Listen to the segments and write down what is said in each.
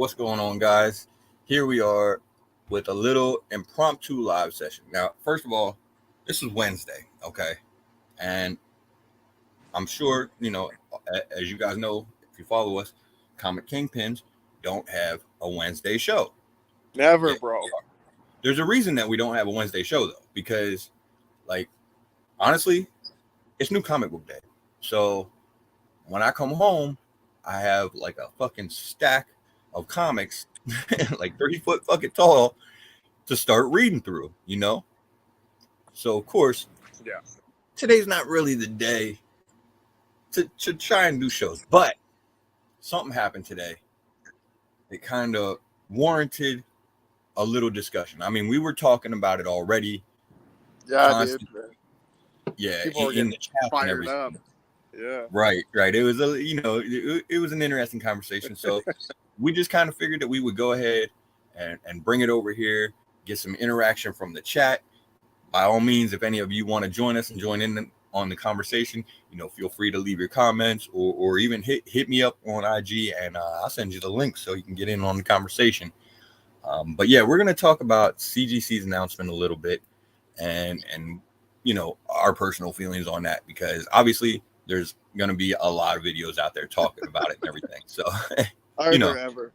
What's going on, guys? Here we are with a little impromptu live session. Now, first of all, this is Wednesday, okay? And I'm sure, as you guys know, if you follow us, Comic Kingpins don't have a Wednesday show. Never, bro. There's a reason that we don't have a Wednesday show, though, because, honestly, it's New Comic Book Day. So when I come home, I have a fucking stack of comics, 30 foot fucking tall, to start reading through, So of course, today's not really the day to try and do shows, but something happened today. It kind of warranted a little discussion. I mean, we were talking about it already. Yeah, dude. Yeah, people in the chat and everything. Up. Yeah. Right. It was it was an interesting conversation. So we just kind of figured that we would go ahead and bring it over here, get some interaction from the chat. By all means, if any of you want to join us and join in on the conversation, feel free to leave your comments or even hit me up on IG and I'll send you the link so you can get in on the conversation. But yeah, we're going to talk about CGC's announcement a little bit and our personal feelings on that, because obviously there's going to be a lot of videos out there talking about it and everything. So, ever.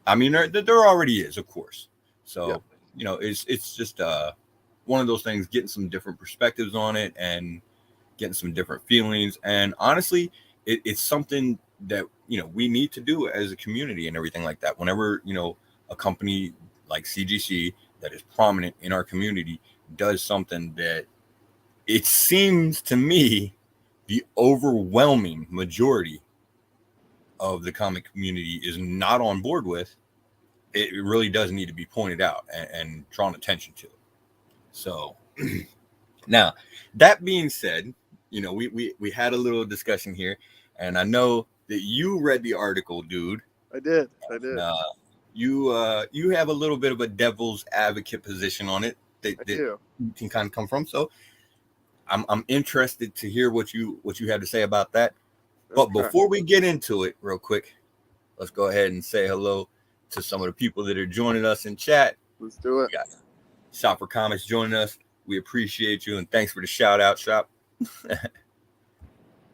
I mean, there already is, of course. So, it's just one of those things, getting some different perspectives on it and getting some different feelings. And honestly, it's something that, we need to do as a community and everything like that. Whenever, a company like CGC that is prominent in our community does something that it seems to me the overwhelming majority of the comic community is not on board with, it really does need to be pointed out and drawn attention to. So now, that being said, we had a little discussion here, and I know that you read the article, dude. I did. You have a little bit of a devil's advocate position on it that you can kind of come from. So I'm interested to hear what you have to say about that. But before we get into it real quick, let's go ahead and say hello to some of the people that are joining us in chat. Let's do it. We got Shop for Comics joining us. We appreciate you, and thanks for the shout out, Shop.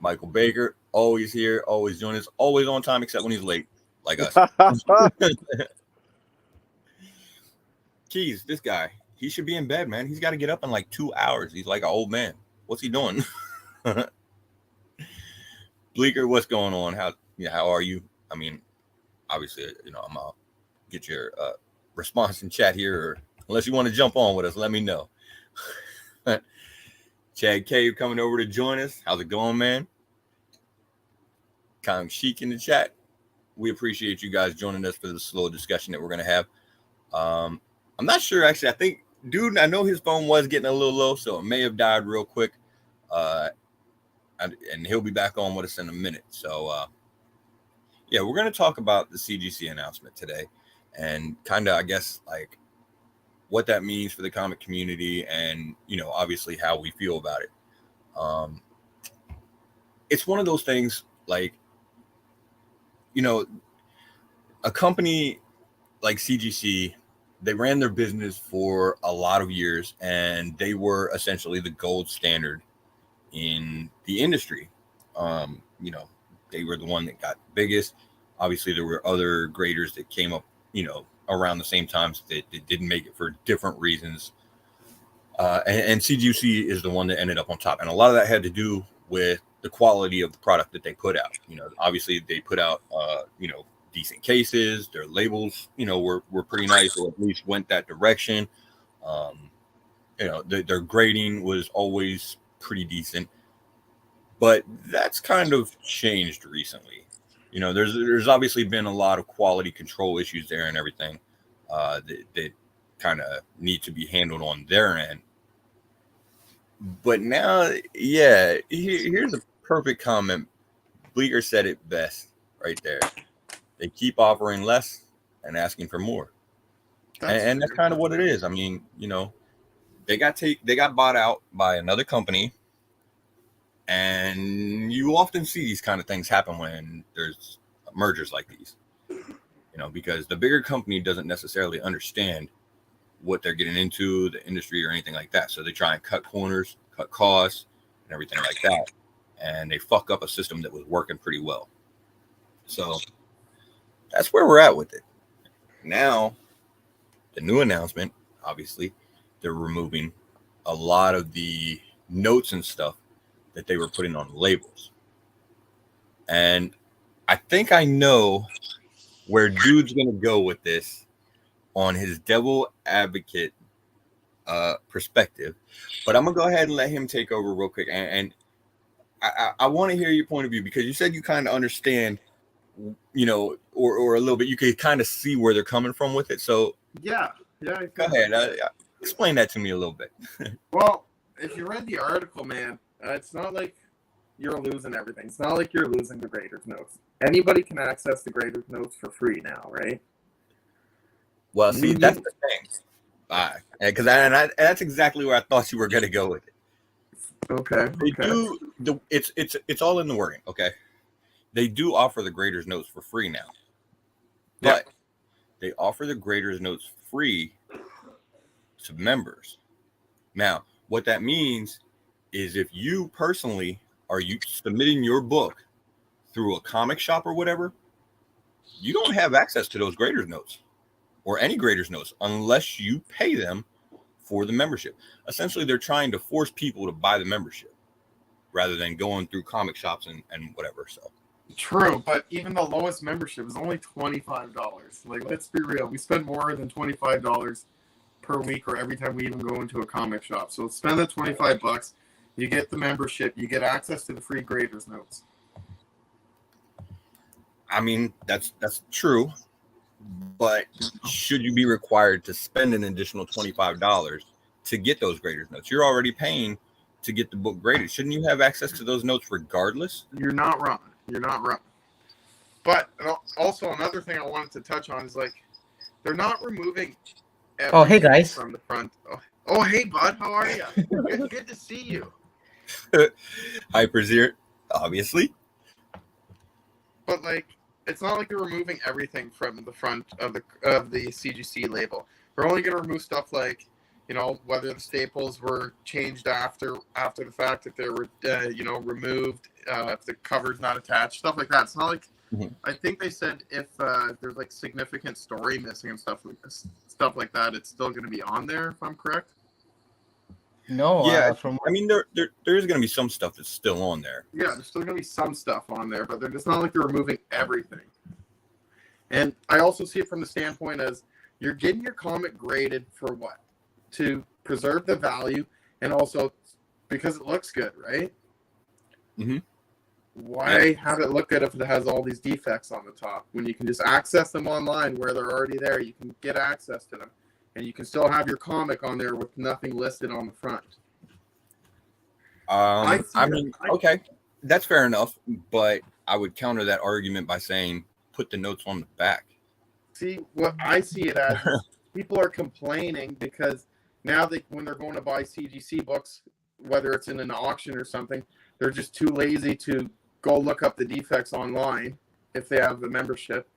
Michael Baker, always here, always joining us, always on time except when he's late, like us. Keys, this guy, he should be in bed, man. He's got to get up in 2 hours. He's like an old man. What's he doing? Bleaker, what's going on? How are you? I mean, obviously, I'm gonna get your response in chat here, or unless you want to jump on with us, let me know. Chad K coming over to join us. How's it going, man? Kong Chic in the chat. We appreciate you guys joining us for this little discussion that we're gonna have. I'm not sure, actually. I think, dude, I know his phone was getting a little low, so it may have died real quick. And he'll be back on with us in a minute. So, yeah, we're going to talk about the CGC announcement today and kind of, I guess, what that means for the comic community and, obviously how we feel about it. It's one of those things, a company like CGC, they ran their business for a lot of years, and they were essentially the gold standard in the industry. They were the one that got biggest. Obviously, there were other graders that came up, around the same times that didn't make it for different reasons. And CGC is the one that ended up on top. And a lot of that had to do with the quality of the product that they put out. Obviously they put out, decent cases. Their labels, were pretty nice, or at least went that direction. Their grading was always pretty decent, but that's kind of changed recently. There's obviously been a lot of quality control issues there and everything that kind of need to be handled on their end. But now, yeah, here's a perfect comment. Bleaker said it best right there. They keep offering less and asking for more. And that's kind of what it is. I mean, they got bought out by another company, and you often see these kind of things happen when there's mergers like these. because the bigger company doesn't necessarily understand what they're getting into, the industry or anything like that. So they try and cut corners, cut costs, and everything like that. And they fuck up a system that was working pretty well. So that's where we're at with it. Now, the new announcement, obviously, they're removing a lot of the notes and stuff that they were putting on the labels. And I think I know where Dude's going to go with this on his devil advocate perspective. But I'm going to go ahead and let him take over real quick. And I want to hear your point of view, because you said you kind of understand, or a little bit, you could kind of see where they're coming from with it. So yeah. Go ahead. Explain that to me a little bit. Well, if you read the article, man, it's not like you're losing everything. It's not like you're losing the grader's notes. Anybody can access the grader's notes for free now, right? Well, see, that's the thing. Because that's exactly where I thought you were going to go with it. Okay. It's all in the wording. Okay. They do offer the grader's notes for free now, but they offer the grader's notes free to members. Now, what that means is if you personally are submitting your book through a comic shop or whatever, you don't have access to those grader's notes or any grader's notes unless you pay them for the membership. Essentially, they're trying to force people to buy the membership rather than going through comic shops and whatever. So true, but even the lowest membership is only $25. Like, let's be real. We spend more than $25 per week or every time we even go into a comic shop. So spend the $25. You get the membership. You get access to the free grader's notes. I mean, that's true. But should you be required to spend an additional $25 to get those grader's notes? You're already paying to get the book graded. Shouldn't you have access to those notes regardless? You're not wrong. But also another thing I wanted to touch on is, like, they're not removing hey guys from the front. Oh hey bud, how are you? Good to see you. Hyperzero, obviously. But, like, it's not like they're removing everything from the front of the CGC label. They're only going to remove stuff like, whether the staples were changed after the fact, if they were, removed, if the cover's not attached, stuff like that. It's not like, I think they said if there's, like, significant story missing and stuff like that, it's still going to be on there, if I'm correct. No, yeah. I mean, there is going to be some stuff that's still on there. Yeah, there's still going to be some stuff on there, but it's not like they're removing everything. And I also see it from the standpoint as you're getting your comic graded for what? To preserve the value, and also because it looks good, right? Mm-hmm. Why have it look good if it has all these defects on the top? When you can just access them online where they're already there, you can get access to them. And you can still have your comic on there with nothing listed on the front. Okay, that's fair enough. But I would counter that argument by saying put the notes on the back. See, what I see it as, people are complaining because now when they're going to buy CGC books, whether it's in an auction or something, they're just too lazy to go look up the defects online if they have the membership.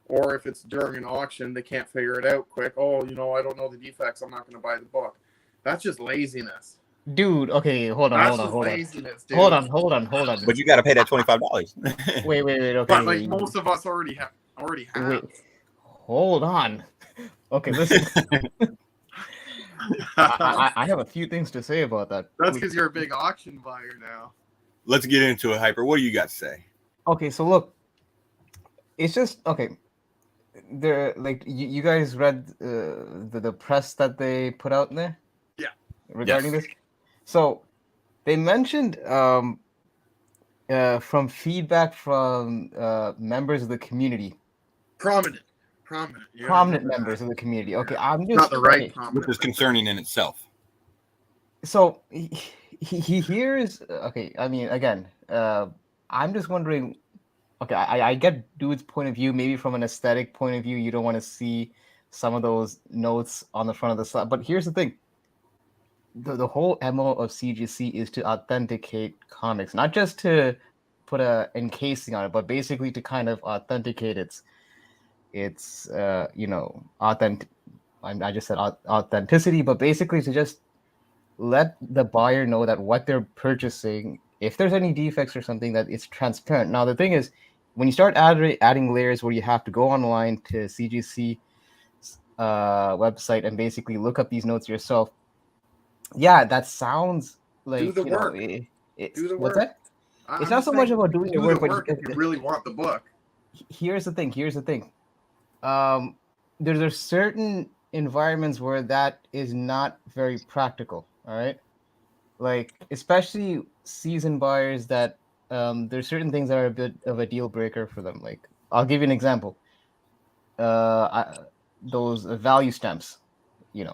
Or if it's during an auction, they can't figure it out quick. Oh, I don't know the defects. I'm not going to buy the book. That's just laziness. Dude, okay, hold on. Laziness, dude. Hold on. But you got to pay that $25. Wait, okay. But, like, most of us already have. Wait, hold on. Okay, listen. I have a few things to say about that. That's because you're a big auction buyer now. Let's get into it, Hyper. What do you got to say? Okay, so look, it's just okay. There, like, you guys read the press that they put out there, regarding this. So they mentioned from feedback from members of the community, prominent members of the community. Okay, I'm just not the right, which is concerning in itself. So he hears. Okay, I mean, again, I'm just wondering. Okay, I get Dude's point of view. Maybe from an aesthetic point of view, you don't want to see some of those notes on the front of the slide. But here's the thing. The whole MO of CGC is to authenticate comics, not just to put a encasing on it, but basically to kind of authenticate its it's authentic. I just said authenticity, but basically to just let the buyer know that what they're purchasing, if there's any defects or something, that it's transparent. Now the thing is, when you start adding layers where you have to go online to CGC website and basically look up these notes yourself, yeah, that sounds like Do the work. Do the work. What's that? It's not so much about doing the work, but if you really want the book. Here's the thing. There's certain environments where that is not very practical. All right, like especially seasoned buyers that there's certain things that are a bit of a deal breaker for them. Like I'll give you an example. Those value stamps, it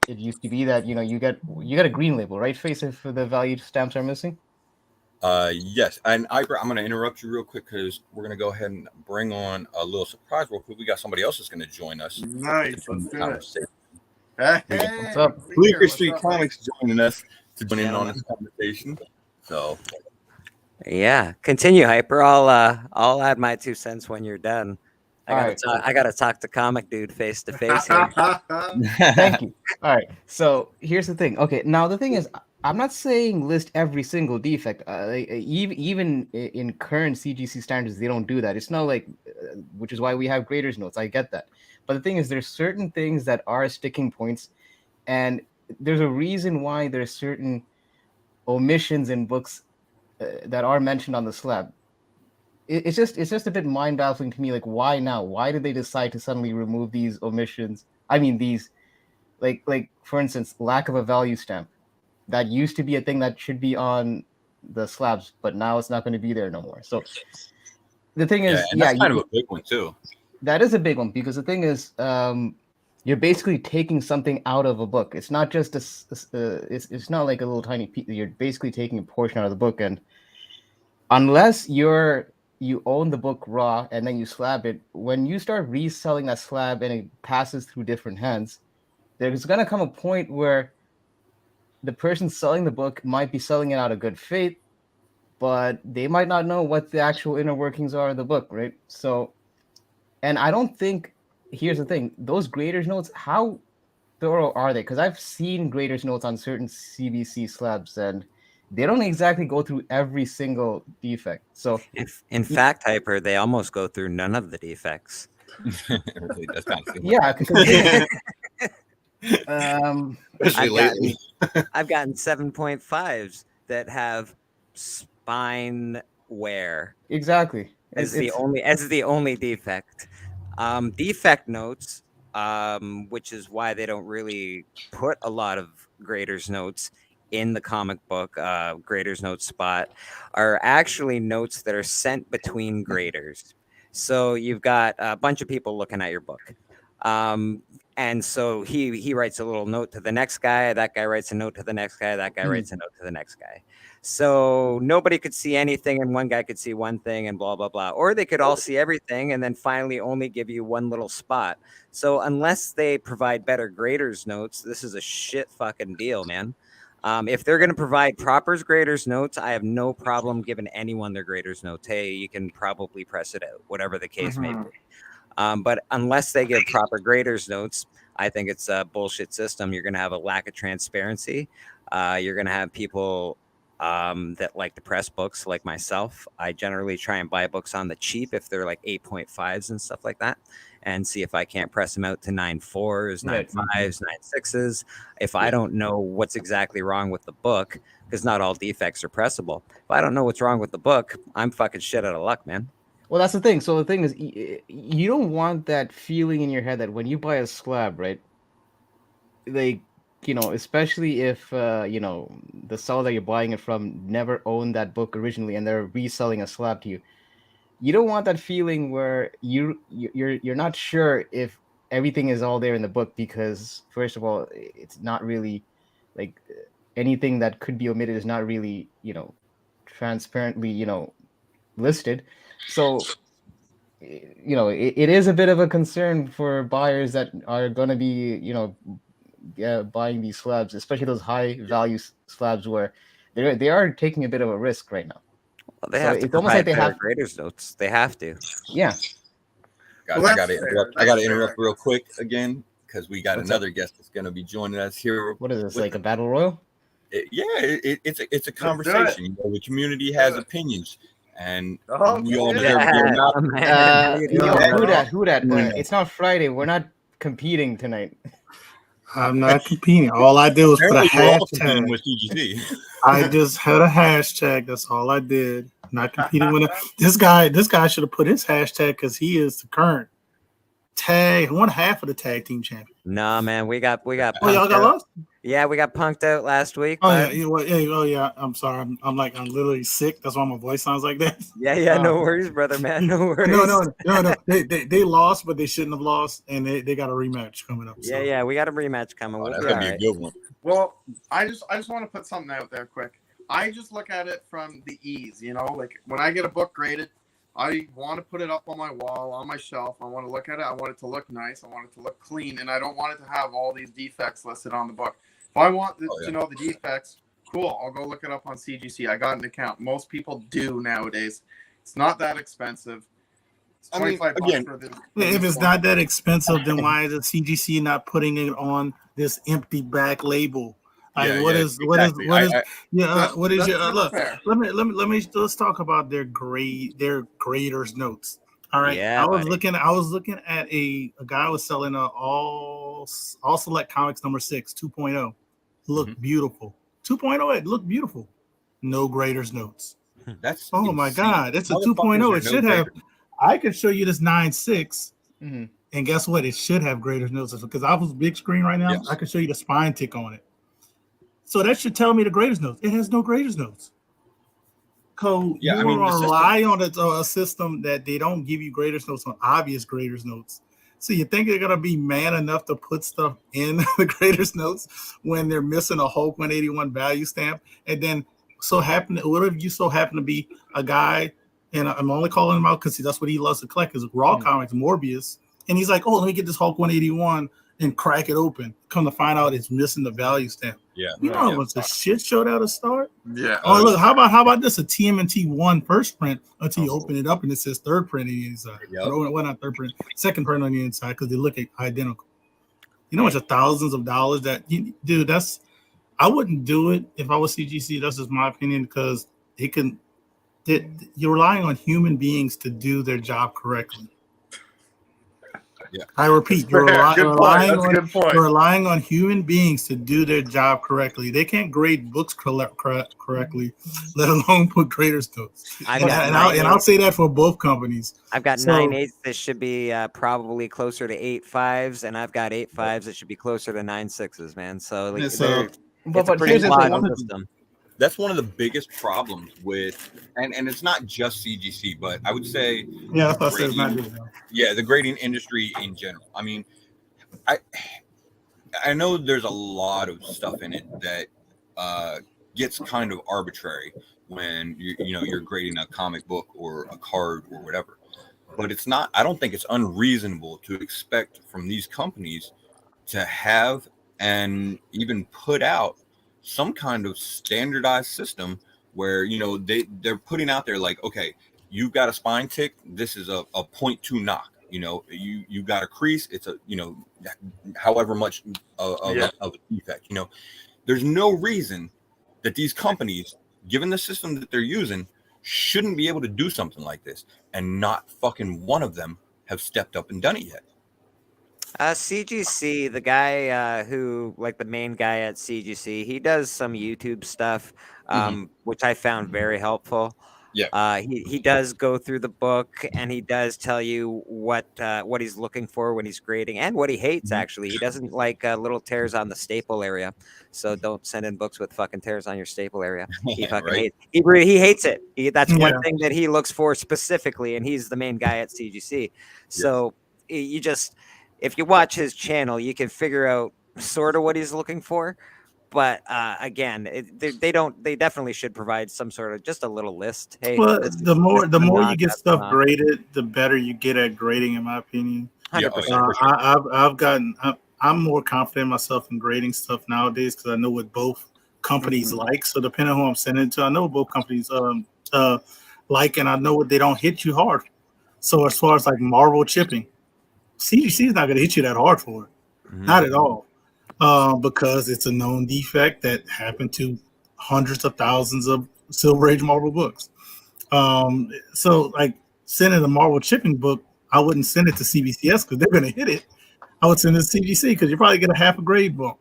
used to be that you get a green label, right, Face, if the value stamps are missing. Yes, and I'm going to interrupt you real quick because we're going to go ahead and bring on a little surprise real quick. We got somebody else that's going to join us. Nice, let's do it. What's up? Bleaker Street Comics joining us to join in on this conversation. So, yeah, continue, Hyper. I'll add my 2 cents when you're done. I gotta talk to Comic.Dood face to face here. Thank you. All right. So here's the thing. Okay, now the thing is, I'm not saying list every single defect. Even in current CGC standards, they don't do that. It's not like, which is why we have graders notes. I get that, but the thing is, there's certain things that are sticking points, and there's a reason why there's certain omissions in books that are mentioned on the slab. It's just a bit mind-baffling to me. Like, why now? Why did they decide to suddenly remove these omissions? I mean, these, like for instance, lack of a value stamp. That used to be a thing that should be on the slabs, but now it's not going to be there no more. So the thing is, that's kind of a big one too. That is a big one because the thing is, you're basically taking something out of a book. It's not just it's not like a little tiny piece. You're basically taking a portion out of the book, and unless you own the book raw and then you slab it, when you start reselling that slab and it passes through different hands, there's going to come a point where the person selling the book might be selling it out of good faith, but they might not know what the actual inner workings are of the book, right? So, and I don't think, here's the thing, those graders notes, how thorough are they? Because I've seen graders notes on certain CBC slabs, and they don't exactly go through every single defect. So, in fact, Hyper, they almost go through none of the defects. That's kind of yeah, because I've gotten 7.5s that have spine wear. Exactly. As the only defect. Defect notes, which is why they don't really put a lot of graders notes in the comic book graders note spot, are actually notes that are sent between graders. So you've got a bunch of people looking at your book. And so he writes a little note to the next guy. That guy writes a note to the next guy. That guy writes a note to the next guy. So nobody could see anything, and one guy could see one thing, and blah, blah, blah. Or they could all see everything and then finally only give you one little spot. So unless they provide better graders notes, this is a shit fucking deal, man. If they're going to provide proper graders notes, I have no problem giving anyone their graders notes. Hey, you can probably press it out, whatever the case may be. But unless they give proper graders notes, I think it's a bullshit system. You're going to have a lack of transparency. You're going to have people that like to press books like myself. I generally try and buy books on the cheap if they're like 8.5s and stuff like that, and see if I can't press them out to 9.4s, 9.5s, 9.6s. If I don't know what's exactly wrong with the book, because not all defects are pressable. If I don't know what's wrong with the book, I'm fucking shit out of luck, man. Well, that's the thing. So the thing is, you don't want that feeling in your head that when you buy a slab, right? Like, especially if the seller that you're buying it from never owned that book originally, and they're reselling a slab to you. You don't want that feeling where you're not sure if everything is all there in the book, because first of all, it's not really like anything that could be omitted is not really transparently listed. So it is a bit of a concern for buyers that are going to be buying these slabs, especially those high value slabs where they are taking a bit of a risk right now. Well, they have to provide better graders notes. They have to. Yeah. Guys, Well, I that's got to fair. interrupt. I That's got to fair, interrupt I real guess. quick again because we got What's another guest that's going to be joining us here. What is this, with like a battle royal? it's a Let's do conversation. it. You know, the community Let's has do it. opinions, and Oh, we all shit. deserve to get Yeah, them out. my man. How you Yo, doing, who bro? that? It's not Friday. We're not competing tonight. I'm not competing. All I did was put a Apparently, we're all competing hashtag. with CGC. I just had a hashtag. That's all I did. Not competing with this guy. This guy should have put his hashtag because he is the current one half of the tag team champion. Nah, man, we got Oh, y'all punked got out. lost? Yeah, we got punked out last week. Oh yeah, bud. you know what? Yeah, oh yeah. I'm sorry. I'm literally sick. That's why my voice sounds like that. Yeah, no worries, brother, man. No worries. No. They lost, but they shouldn't have lost, and they got a rematch coming up. So. Yeah, we got a rematch coming. Oh, We'll that's be gonna all be a right. good one. Well, I just want to put something out there quick. I just look at it from the ease, you know, like when I get a book graded, I want to put it up on my wall, on my shelf. I want to look at it. I want it to look nice. I want it to look clean, and I don't want it to have all these defects listed on the book. If I want to know the defects, cool. I'll go look it up on CGC. I got an account. Most people do nowadays. It's not that expensive. It's I mean, $25 again, for this. If it's not that expensive, then why is the CGC not putting it on this empty back label? Like, exactly. Let's talk about their graders notes. All right. Yeah, I was buddy. looking at a guy was selling a all select comics number 6 2.0. Looked beautiful. 2.0 it looked beautiful. No graders notes. That's my insane. God. It's a Motherfuckers 2.0. are It no should have. graders. I could show you this 9.6. Mm-hmm. And guess what? It should have graders notes because I was big screen right now. Yes. I can show you the spine tick on it. So that should tell me the graders notes. It has no graders notes. So Yeah, you I mean, the system- rely on a system that they don't give you graders notes on obvious graders notes. So you think they're gonna be man enough to put stuff in the graders notes when they're missing a Hulk 181 value stamp? And then what if you so happen to be a guy, and I'm only calling him out because that's what he loves to collect is Raw Comics Morbius, and he's like, oh, let me get this Hulk 181 and crack it open. Come to find out it's missing the value stamp. Yeah, You know how much the shit show that'll start? Yeah. Oh, look, how about this? A TMNT 1 first print until you open it up and it says third print on the inside. Yep. Well, not third print, second print on the inside because they look identical. You know how much of thousands of dollars dude, I wouldn't do it if I was CGC. That's just my opinion because you're relying on human beings to do their job correctly. Yeah. I repeat, you're relying on human beings to do their job correctly. They can't grade books correctly, let alone put graders notes. I'll say that for both companies. I've got 9.8s that should be probably closer to 8.5s, and I've got 8.5s that should be closer to 9.6s, man. So it's a pretty flawed system. That's one of the biggest problems with, and it's not just CGC, but I would say, the grading industry in general. I mean, I know there's a lot of stuff in it that gets kind of arbitrary when you're grading a comic book or a card or whatever. But it's not. I don't think it's unreasonable to expect from these companies to have and even put out some kind of standardized system where they're putting out there like, okay, you've got a spine tick, this is a 0.2 knock, you got a crease, it's a however much of a defect. There's no reason that these companies, given the system that they're using, shouldn't be able to do something like this, and not fucking one of them have stepped up and done it yet. CGC, the guy who, like the main guy at CGC, he does some YouTube stuff, which I found very helpful. Yeah. He does go through the book, and he does tell you what he's looking for when he's grading, and what he hates. Actually, he doesn't like little tears on the staple area, so don't send in books with fucking tears on your staple area. He fucking hates. He hates it. That's one thing that he looks for specifically, and he's the main guy at CGC. So you just, if you watch his channel, you can figure out sort of what he's looking for. But again, they definitely should provide some sort of just a little list. Hey, the more you get stuff graded, the better you get at grading, in my opinion. 100%. I'm more confident in myself in grading stuff nowadays because I know what both companies like. So depending on who I'm sending it to, I know what both companies like, and I know what they don't hit you hard. So as far as like Marvel chipping, CGC is not going to hit you that hard for it. Mhm. Not at all. Because it's a known defect that happened to hundreds of thousands of Silver Age Marvel books. So like sending a Marvel chipping book, I wouldn't send it to CBCS because they're going to hit it. I would send it to CGC because you're probably get a half a grade bump.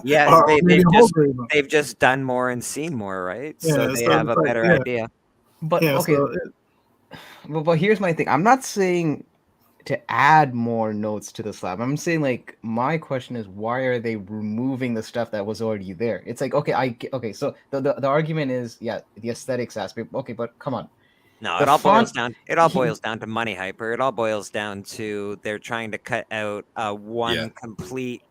Yeah, or maybe a whole grade bump. they've just done more and seen more, right? Yeah, So they so have a it's like, better yeah. idea. But Yeah, okay, so but here's my thing. I'm not saying to add more notes to the slab. I'm saying like my question is why are they removing the stuff that was already there? It's like okay, so the argument is the aesthetics aspect. Okay, but come on. No, The it all boils font- down. It all boils down to money, Hyper. It all boils down to they're trying to cut out one Yeah. complete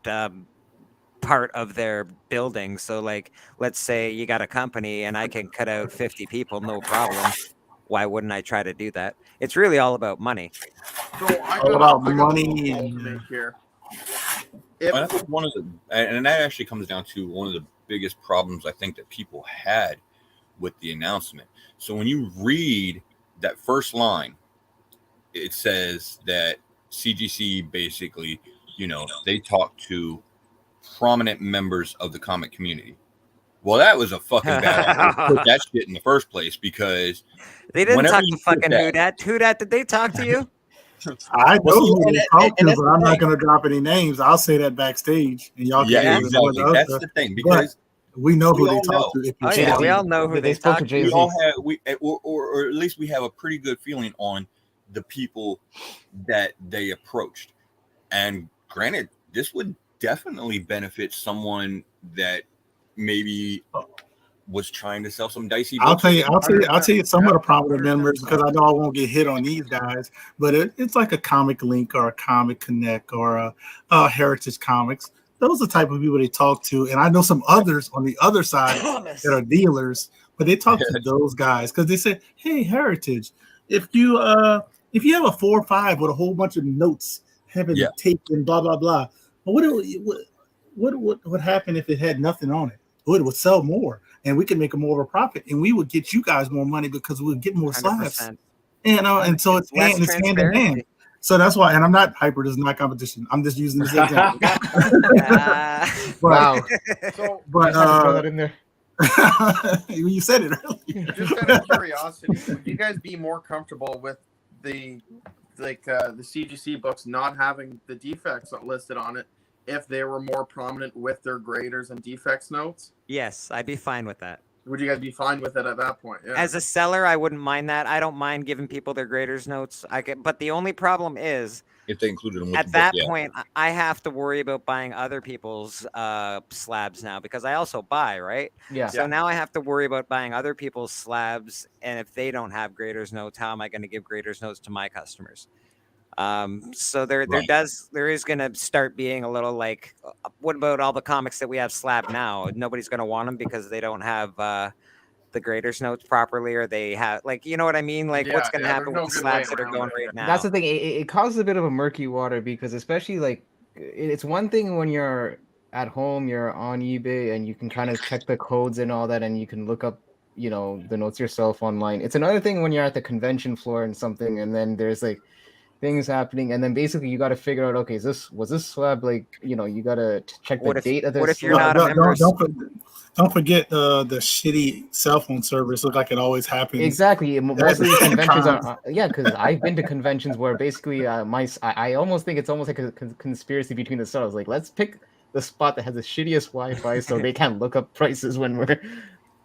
part of their building. So, like, let's say you got a company and I can cut out 50 people, no problem. Why wouldn't I try to do that? It's really all about money. So I All got about a little money poll and- to make here. And I think one of the, and that actually comes down to one of the biggest problems I think that people had with the announcement. So when you read that first line, it says that CGC basically, they talk to prominent members of the comic community. Well, that was a fucking bad idea to put that shit in the first place because They didn't whenever talk you to put fucking that- Who Dat, did they talk to you? I know Well, see, who and they that- talk and to, that's but the I'm not thing. going to drop any names. I'll say that backstage, and y'all can Yeah, do exactly. the other That's stuff. the thing because We know who we they all talk know. to. If Oh you're yeah, we Jay-Z. all know who They they spoke talked to to. we Jay-Z. all have or at least we have a pretty good feeling on the people that they approached. And granted, this would definitely benefit someone that maybe was trying to sell some dicey I'll books. tell you some of the prominent 100%. members because I know I won't get hit on these guys, but it's like a Comic Link or a Comic Connect or a Heritage Comics. Those are the type of people they talk to, and I know some others on the other side that are dealers, but they talk to those guys because they say, "Hey, Heritage, if you have a 4 or 5 with a whole bunch of notes having Yeah. taped and blah blah blah, what would happen if it had nothing on it? Oh, it would sell more, and we could make more of a profit, and we would get you guys more money because we would get more slabs." 100%. And so it's less hand in hand. transparency. So that's why, and I'm not Hyper. This is not competition. I'm just using this example. Wow. So But Just had to throw that in there. you said it earlier. just out of curiosity, would you guys be more comfortable with the CGC books not having the defects listed on it if they were more prominent with their graders and defects notes? Yes, I'd be fine with that. Would you guys be fine with it at that point? Yeah. As a seller, I wouldn't mind that. I don't mind giving people their graders notes. But the only problem is if they included them with at the that book, yeah. point, I have to worry about buying other people's slabs now because I also buy, right? Yeah. So now I have to worry about buying other people's slabs, and if they don't have graders notes, how am I going to give graders notes to my customers? So there Right. is going to start being a little like, what about all the comics that we have slab now? Nobody's going to want them because they don't have the graders notes properly, or they have, like, you know what I mean? Like, what's going to happen there's with no the good way slabs that are around going it. right now? That's the thing. It causes a bit of a murky water because especially like it's one thing when you're at home, you're on eBay and you can kind of check the codes and all that, and you can look up, the notes yourself online. It's another thing when you're at the convention floor and something, and then there's like things happening, and then basically you got to figure out, okay, was this slab like, you got to check the date of this. What if you're not a member? Don't forget the shitty cell phone service. Look like it always happens. Exactly. Most of these That's conventions cons. are because I've been to conventions where basically I almost think it's almost like a conspiracy between the sellers. Like, let's pick the spot that has the shittiest Wi-Fi so they can't look up prices when we're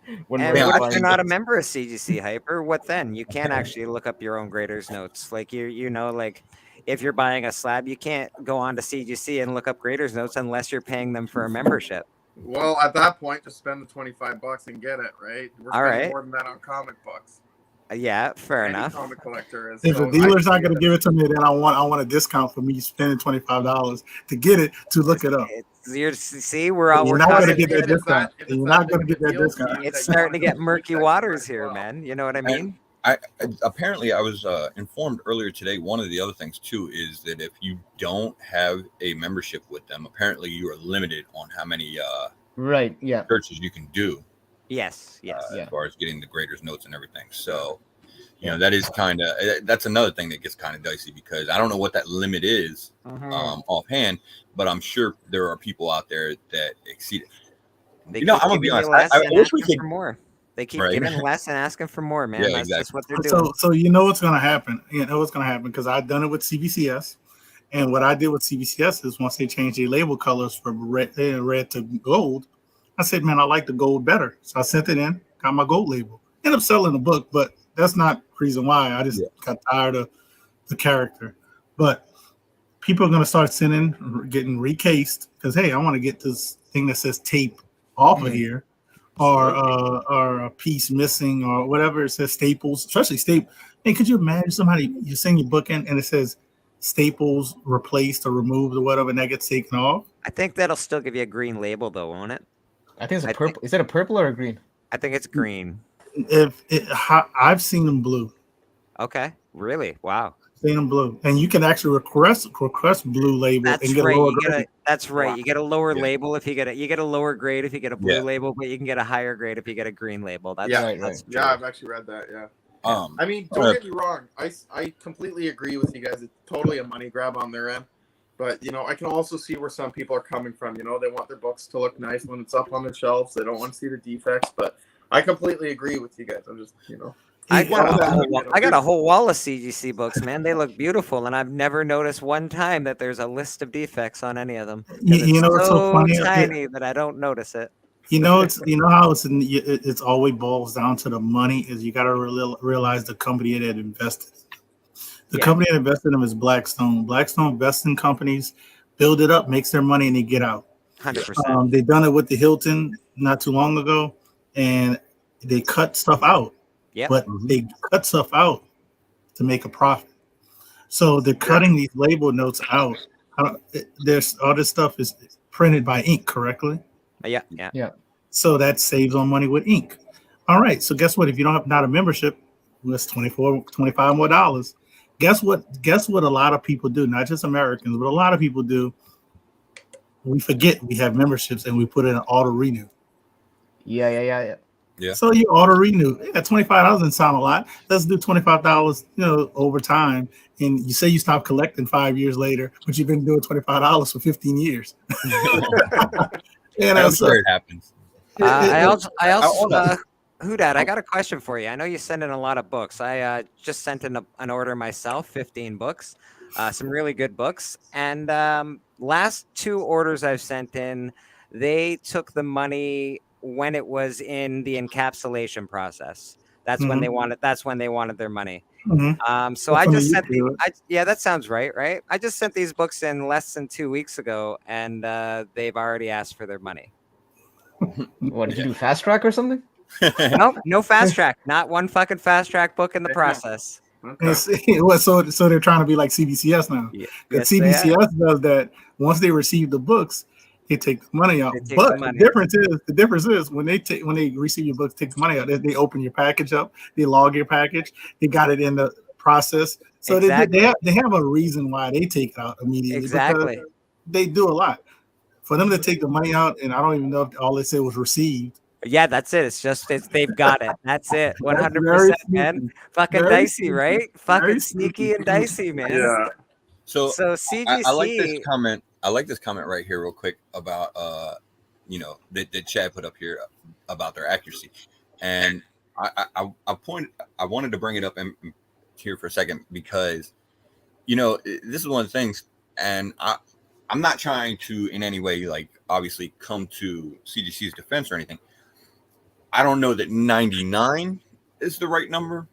And we're what if buying you're not a books. member of CGC Hyper? What then? You can't actually look up your own graders notes. Like like if you're buying a slab, you can't go on to CGC and look up graders notes unless you're paying them for a membership. Well, at that point, just spend the $25 and get it, right? We're All spending right. more than that on comic books. Yeah, fair Any enough. comic collector is. If so the dealer's I not going to give it to me, then I want a discount for me spending $25 to get it to look it up. See, we're all You're we're not talking. gonna get that If it's discount. if You're it's not that gonna big get that deal to discount. you It's that you starting to wanna get do murky that waters as here, well. man. You know what I mean? I apparently I was informed earlier today. One of the other things too is that if you don't have a membership with them, apparently you are limited on how many Right. Yeah. searches you can do Yes. Yeah. as far as getting the graders notes and everything. So You know, that is kind of, that's another thing that gets kind of dicey because I don't know what that limit is offhand, but I'm sure there are people out there that exceed it. They You know, keep I'm gonna be giving honest. you less I and wish we asking could. for more. They keep Right. giving less and asking for more, man. Yeah, That's just exactly. what they're doing. So you know what's going to happen. You know what's going to happen because I've done it with CBCS, and what I did with CBCS is once they changed their label colors from red to gold, I said, man, I like the gold better. So I sent it in, got my gold label. Ended up selling the book, but that's not the reason why. I just got tired of the character. But people are going to start getting recased because, hey, I want to get this thing that says tape off of here. Or a piece missing, or whatever it says staples, especially staple. Hey, could you imagine somebody you send your book in and it says staples replaced or removed or whatever, and that gets taken off? I think that'll still give you a green label, though, won't it? I think it's a purple. Is it a purple or a green? I think it's green. I've seen them blue. Okay, really? Wow. Seen them blue, and you can actually request blue label. That's and get right. a lower grade. That's right. Wow. You get a lower label if you get a lower grade if you get a blue Yeah. label, but you can get a higher grade if you get a green label. That's Yeah, that's yeah, I've actually read that. Yeah. I mean, Uh, don't get me wrong. I completely agree with you guys. It's totally a money grab on their end. But, you know, I can also see where some people are coming from. You know, they want their books to look nice when it's up on the shelves. They don't want to see the defects. But I completely agree with you guys. I'm just, you know. I got a whole wall of CGC books, man. They look beautiful, and I've never noticed one time that there's a list of defects on any of them. You know, it's so funny. Tiny that I don't notice it. You know, how it's always boils down to the money. Is you got to realize the company that invested. The company that invested in them is Blackstone. Blackstone invests in companies, build it up, makes their money, and they get out. 100%. They've done it with the Hilton not too long ago, and they cut stuff out. Yep. But they cut stuff out to make a profit. So they're cutting these label notes out. There's all this stuff is printed by ink, correctly? Yeah. So that saves on money with ink. All right. So guess what? If you don't have not a membership, that's $25 more. Guess what? A lot of people do, not just Americans, but a lot of people do. We forget we have memberships and we put in an auto renew. Yeah. So you auto renew. Yeah, $25 doesn't sound a lot. Let's do $25, over time. And you say you stop collecting 5 years later, but you've been doing $25 for 15 years. I'm sure it happens. I also Hoodad, I got a question for you. I know you send in a lot of books. I just sent in an order myself, 15 books, some really good books. And last 2 orders I've sent in, they took the money when it was in the encapsulation process. That's when they wanted. That's when they wanted their money. So I just sent. That sounds right. Right. I just sent these books in less than 2 weeks ago, and they've already asked for their money. What did you do? Fast track or something? No fast track. Not one fucking fast track book in the process. Okay. So they're trying to be like CBCS now. Yes, CBCS does that. Once they receive the books, they take the money out. But the difference is when they receive your books, take the money out. They open your package up. They log your package. They got it in the process. So they have a reason why they take it out immediately. Exactly. They do a lot. For them to take the money out, and I don't even know if all they said was received. Yeah, that's it. They've got it. That's it. 100%, man. Fucking dicey, right? Fucking sneaky and dicey, man. Yeah. So CGC. I like this comment. I like this comment right here, real quick, about that Chad put up here about their accuracy, and I wanted to bring it up here for a second because this is one of the things, and I'm not trying to in any way obviously come to CGC's defense or anything. I don't know that 99 is the right number,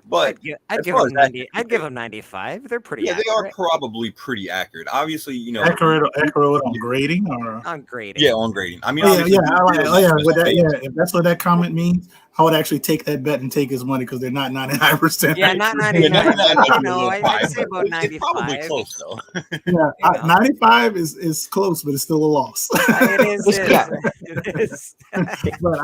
but I'd give them 90. I'd give them 95. They're pretty. Yeah, accurate. They are probably pretty accurate. Obviously, accurate on grading or on grading. Yeah, on grading. I mean, if that's what that comment means, I would actually take that bet and take his money because they're not 99%. Yeah, not 99. I'd say about 95. Probably close though. Yeah, 95 is close, but it's still a loss. It is. But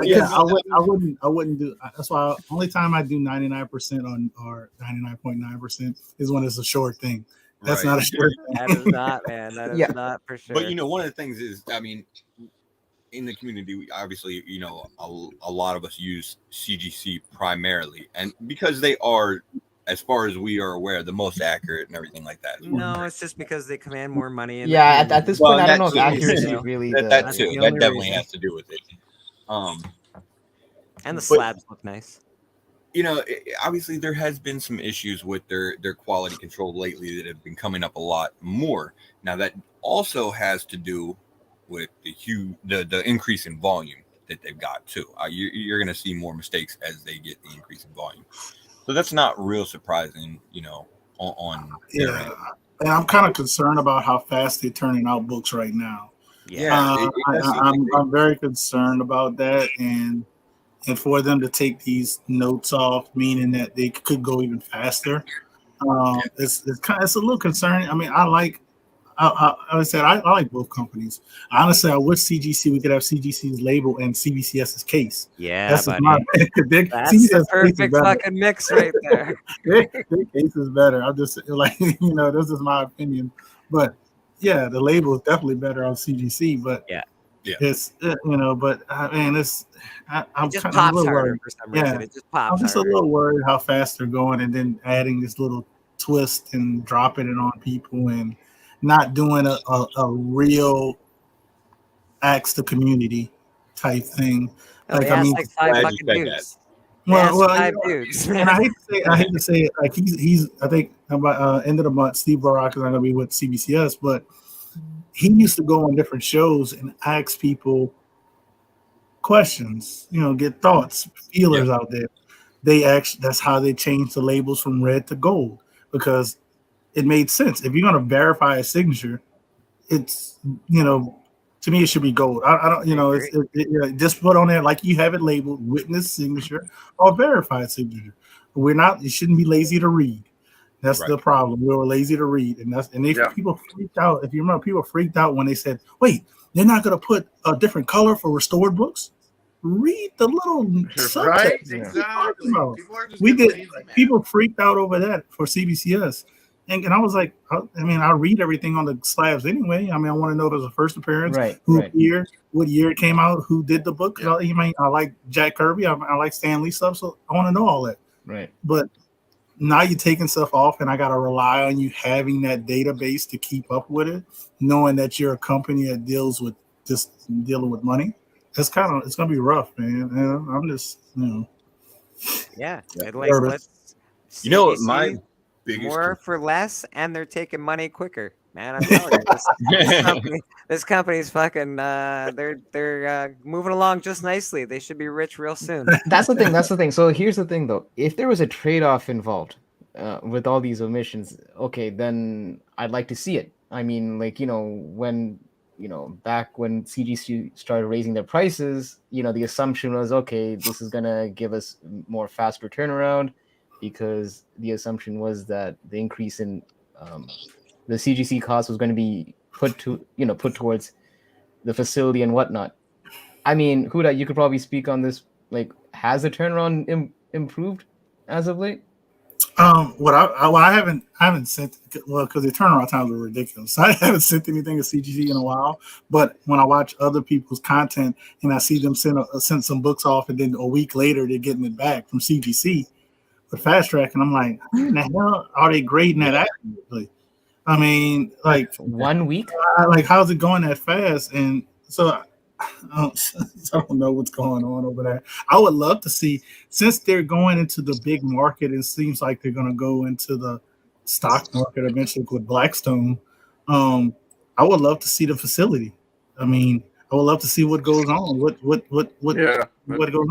I wouldn't do. That's why only time I do 99% on or 99.9% is when it's a short thing. That's not a short thing. That is not, man. That is not for sure. But one of the things is, I mean, in the community, obviously, you know, a lot of us use CGC primarily, and because they are, as far as we are aware, the most accurate and everything like that. No, it's just because they command more money. In Yeah, the at this Well, point, I don't know that if too. accuracy You know, really that the too. the That only definitely reason. has to do with it. And the But- slabs look nice. You know, obviously there has been some issues with their quality control lately that have been coming up a lot more. Now that also has to do with the increase in volume that they've got too. You're going to see more mistakes as they get the increase in volume. So that's not real surprising, you know, on their end. And I'm kind of concerned about how fast they're turning out books right now. Yeah, it does seem like I'm very concerned about that, and for them to take these notes off, meaning that they could go even faster. It's a little concerning. I mean, I like both companies. Honestly, I wish CGC we could have CGC's label and CBCS's case. Yeah, That's just buddy. my That's the perfect fucking mix right there. their case is better. I'm just like, you know, this is my opinion. But yeah, the label is definitely better on CGC. But Yeah. it's you know, but man, I'm It just kind of a pops little harder worried. for some reason. Yeah. It just pops I'm just harder. a little worried how fast they're going, and then adding this little twist and dropping it on people, and not doing a real ask the community type thing. Oh, they asked like 5 glad you fucking said dudes. They asked 5 dudes. and I hate to say it, like he's I think about end of the month, Steve Barack is not gonna be with CBCS, but he used to go on different shows and ask people questions, you know, get thoughts, feelers out there. That's how they changed the labels from red to gold, because it made sense. If you're gonna verify a signature, it's, you know, to me it should be gold. I don't, you know, just put on there like you have it labeled witness signature or verified signature. You shouldn't be lazy to read. That's the problem. We were lazy to read, and people freaked out. If you remember, people freaked out when they said, "Wait, they're not going to put a different color for restored books." Read the little subtext. Right, exactly. People are just lazy, man. People freaked out over that for CBCS, and I was like, I mean, I read everything on the slabs anyway. I mean, I want to know there's a first appearance, what year it came out, who did the book. Yeah. I like Jack Kirby, I like Stan Lee stuff, so I want to know all that. Right, but now you're taking stuff off, and I got to rely on you having that database to keep up with it, knowing that you're a company that deals with just dealing with money. It's going to be rough, man. And I'm just, you know. Yeah. Let's you know what my biggest more for less, and they're taking money quicker. Man, I'm telling you, this company's fucking. They're moving along just nicely. They should be rich real soon. That's the thing. So here's the thing, though. If there was a trade-off involved with all these omissions, okay, then I'd like to see it. I mean, like, you know, back when CGC started raising their prices, you know, the assumption was, okay, this is gonna give us more faster turnaround, because the assumption was that the increase in the CGC cost was going to be put towards the facility and whatnot. I mean, Huda, you could probably speak on this. Like, has the turnaround improved as of late? I haven't sent, well, because the turnaround times were ridiculous. I haven't sent anything to CGC in a while. But when I watch other people's content and I see them send some books off, and then a week later they're getting it back from CGC with Fast Track, and I'm like, how in the hell are they grading that accurately? I mean, like 1 week? Like, how's it going that fast? And so I don't know what's going on over there. I would love to see, since they're going into the big market, it seems like they're going to go into the stock market eventually with Blackstone. I would love to see the facility. I mean, I would love to see what goes on. What goes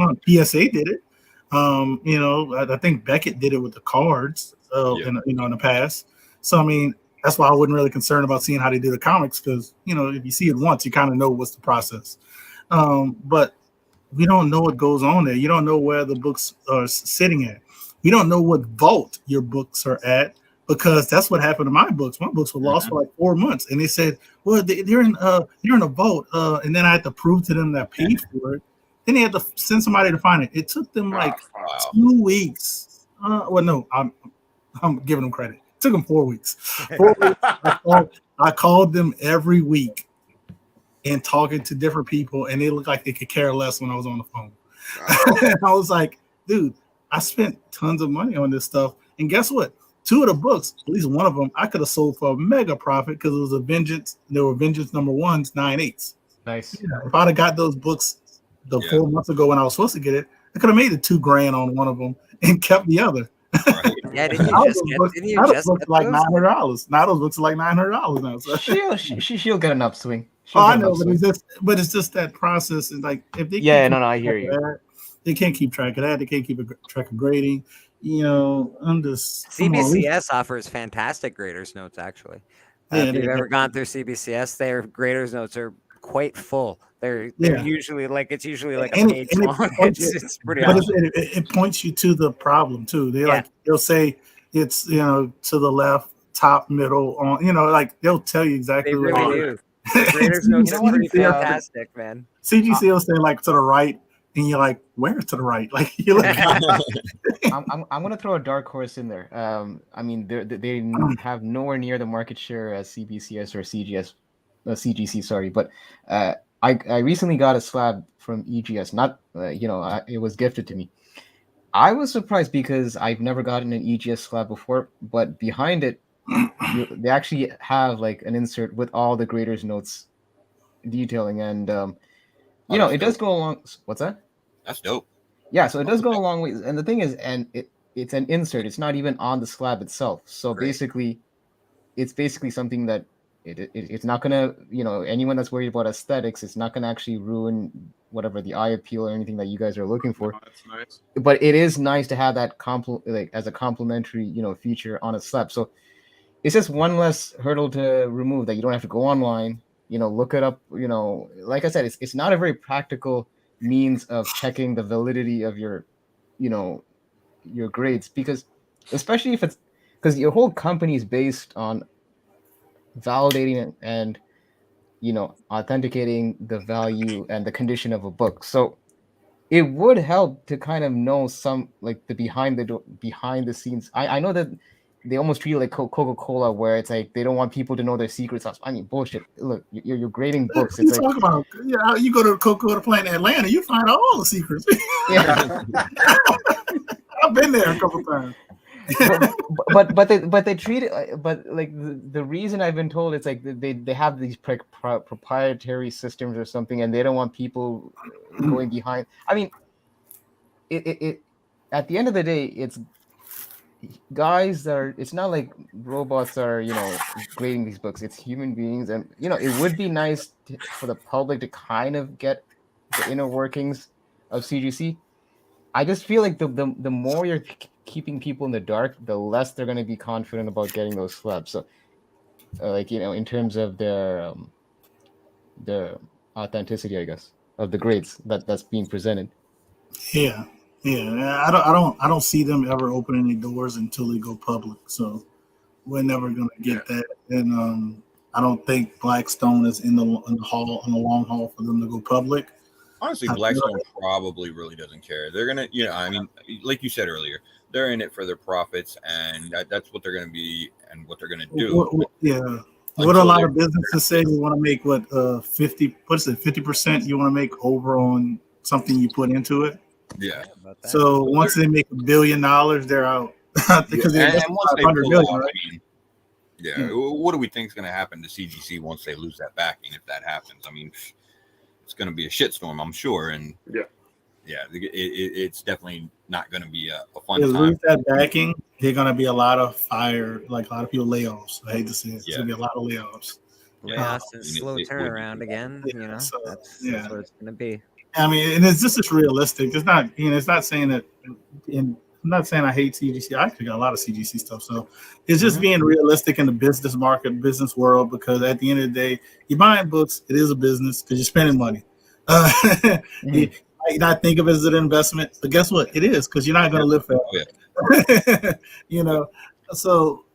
on? PSA did it. You know, I think Beckett did it with the cards. In the past. So I mean, that's why I wasn't really concerned about seeing how they do the comics, because, you know, if you see it once, you kind of know what's the process. But we don't know what goes on there. You don't know where the books are sitting at. You don't know what vault your books are at, because that's what happened to my books. My books were lost for like 4 months, and they said, well, they're in a vault, and then I had to prove to them that I paid for it. Then they had to send somebody to find it. It took them like 2 weeks. Well, no, I'm giving them credit. It took them 4 weeks. 4 weeks. I called them every week and talking to different people, and they look like they could care less when I was on the phone. And I was like, dude, I spent tons of money on this stuff, and guess what? 2 of the books, at least one of them, I could have sold for a mega profit because it was a Vengeance. There were Vengeance number 1s, 9/8. Nice. If I'd have got those books 4 months ago when I was supposed to get it, I could have made it $2,000 on one of them and kept the other. Right. Yeah, didn't you just get like those? $900? Now those books are like $900 now. So. She'll get an upswing. I know, but it's just that process. Is like if they I hear you. They can't keep track of that. They can't keep a track of grading. I'm just CBCS offers fantastic graders notes. Actually, if you've ever gone through CBCS, their graders notes are quite full. They're usually like a page long. It's pretty awesome. It points you to the problem too. They'll say it's to the left, top, middle, on like they'll tell you exactly. They really do. The graders notes are pretty fantastic, man. CGC will say like to the right, and you're like, where to the right? Like you're like. I'm gonna throw a dark horse in there. I mean, they have nowhere near the market share as CBCS or CGC. Sorry, but I recently got a slab from EGS. Not it was gifted to me. I was surprised because I've never gotten an EGS slab before, but behind it, they actually have like an insert with all the graders notes detailing, and it does go along. What's that? That's dope. Yeah, so it does go a long way. And the thing is, it's an insert. It's not even on the slab itself. So basically, it's something that it's not gonna, anyone that's worried about aesthetics, it's not gonna actually ruin whatever the eye appeal or anything that you guys are looking for. Oh, that's nice. But it is nice to have that as a complimentary, feature on a slab. So it's just one less hurdle to remove that you don't have to go online, look it up. Like I said, it's not a very practical means of checking the validity of your grades, because especially because your whole company is based on validating and authenticating the value and the condition of a book. So it would help to kind of know some like the behind the scenes. I know that they almost treat it like Coca-Cola, where it's like they don't want people to know their secret sauce. I mean, bullshit. Look, you're grading books. It's like, about, you go to the Coca-Cola plant in Atlanta, you find all the secrets. Yeah. I've been there a couple times. but they treat it. But like the reason I've been told, it's like they have these proprietary systems or something, and they don't want people going behind. I mean, it at the end of the day, it's guys that are, it's not like robots are grading these books. It's human beings, and it would be nice for the public to kind of get the inner workings of CGC. I just feel like the more you're keeping people in the dark, the less they're going to be confident about getting those slabs. So in terms of their authenticity, I guess, of the grades that's being presented. Yeah. I don't see them ever opening the doors until they go public. So we're never gonna get that. And I don't think Blackstone is in the long haul for them to go public. Honestly, Blackstone probably really doesn't care. They're gonna, I mean, like you said earlier, they're in it for their profits, and that's what they're gonna be and what they're gonna do. What a lot of businesses say, you want to make 50%. You want to make over on something you put into it. Yeah. So once they make $1 billion, they're out. Because they're $500 million, right? What do we think is going to happen to CGC once they lose that backing? If that happens, I mean, it's going to be a shitstorm, I'm sure. And it's definitely not going to be a fun time. Lose that backing, they're going to be a lot of fire, like a lot of people layoffs. I hate to say it. It's going to be a lot of layoffs. Slow turnaround again. That's what it's going to be. I mean, and it's just as realistic. It's not, it's not saying that. I'm not saying I hate CGC. I actually got a lot of CGC stuff. So it's just being realistic in the business market, business world, because at the end of the day, you're buying books. It is a business because you're spending money. You might not think of it as an investment, but guess what? It is, because you're not going to live forever. So,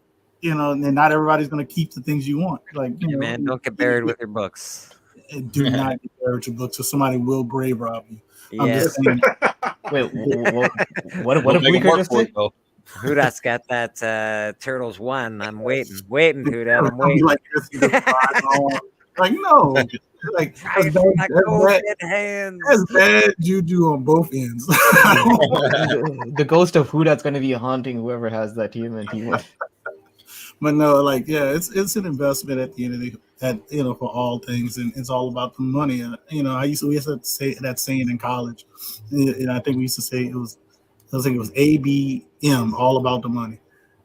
and not everybody's going to keep the things you want. Like, man, don't get buried with your books. Do not get buried with your books, or somebody will grave rob you. Yes. Wait, what did Bleaker just say? Hudat's got that Turtles 1. I'm waiting, Hudat. I'm waiting. Like, no. Like, Right that's from my bad, COVID hands. that's bad juju on both ends. The ghost of who that's going to be haunting whoever has that team and team. But no, like, yeah, it's an investment at the end of for all things, and it's all about the money. We used to say that saying in college, and I think we used to say I think it was ABM, all about the money.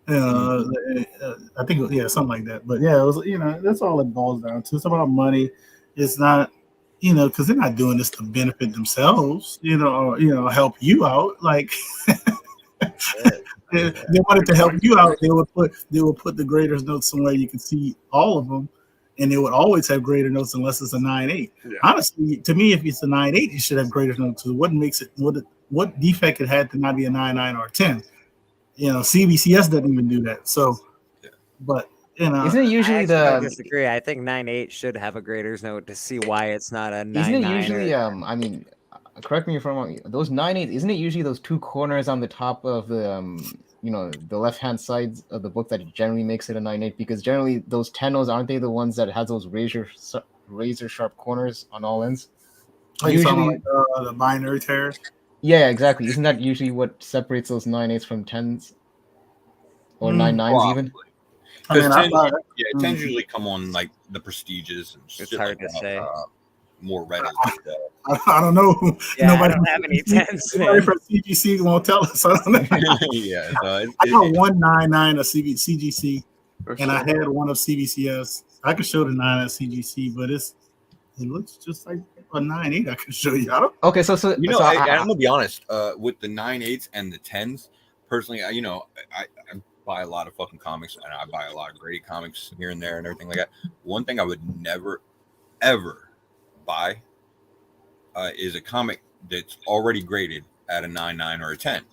I think, something like that. But yeah, it was, that's all it boils down to. It's about money. It's not, because they're not doing this to benefit themselves, or help you out. Like, they wanted to help you out. They would put the graders notes somewhere you can see all of them, and they would always have grader notes unless it's a 9.8. Yeah. Honestly, to me, if it's a 9.8, it should have grader notes. What makes it? What defect it had to not be a 9.9 or a 10? CBCS doesn't even do that. So, but isn't it usually I disagree. I think 9.8 should have a grader's note to see why it's not a 9.9. Isn't it usually I mean, correct me if I'm wrong, those 9.8, isn't it usually those two corners on the top of the the left hand sides of the book that generally makes it a 9.8? Because generally those 10s, aren't they the ones that has those razor sharp corners on all ends? Usually like, the binary tears. Yeah, exactly. Isn't that usually what separates those 9.8s from 10s or 9.9s even? Because 10s usually come on like the prestiges and it's hard to say. More readily. I don't know. Yeah, nobody, I don't have any 10s. Nobody from CGC won't tell us. I don't know. Yeah, I got 199 of CGC, and I had one of CBCS. I could show the 9 at CGC, but it looks just like a 9.8. I can show you. Okay, so I'm gonna be honest. With the 9.8s and the 10s, personally, I buy a lot of fucking comics, and I buy a lot of graded comics here and there and everything like that. One thing I would never, ever buy is a comic that's already graded at a 9.9 or a 10.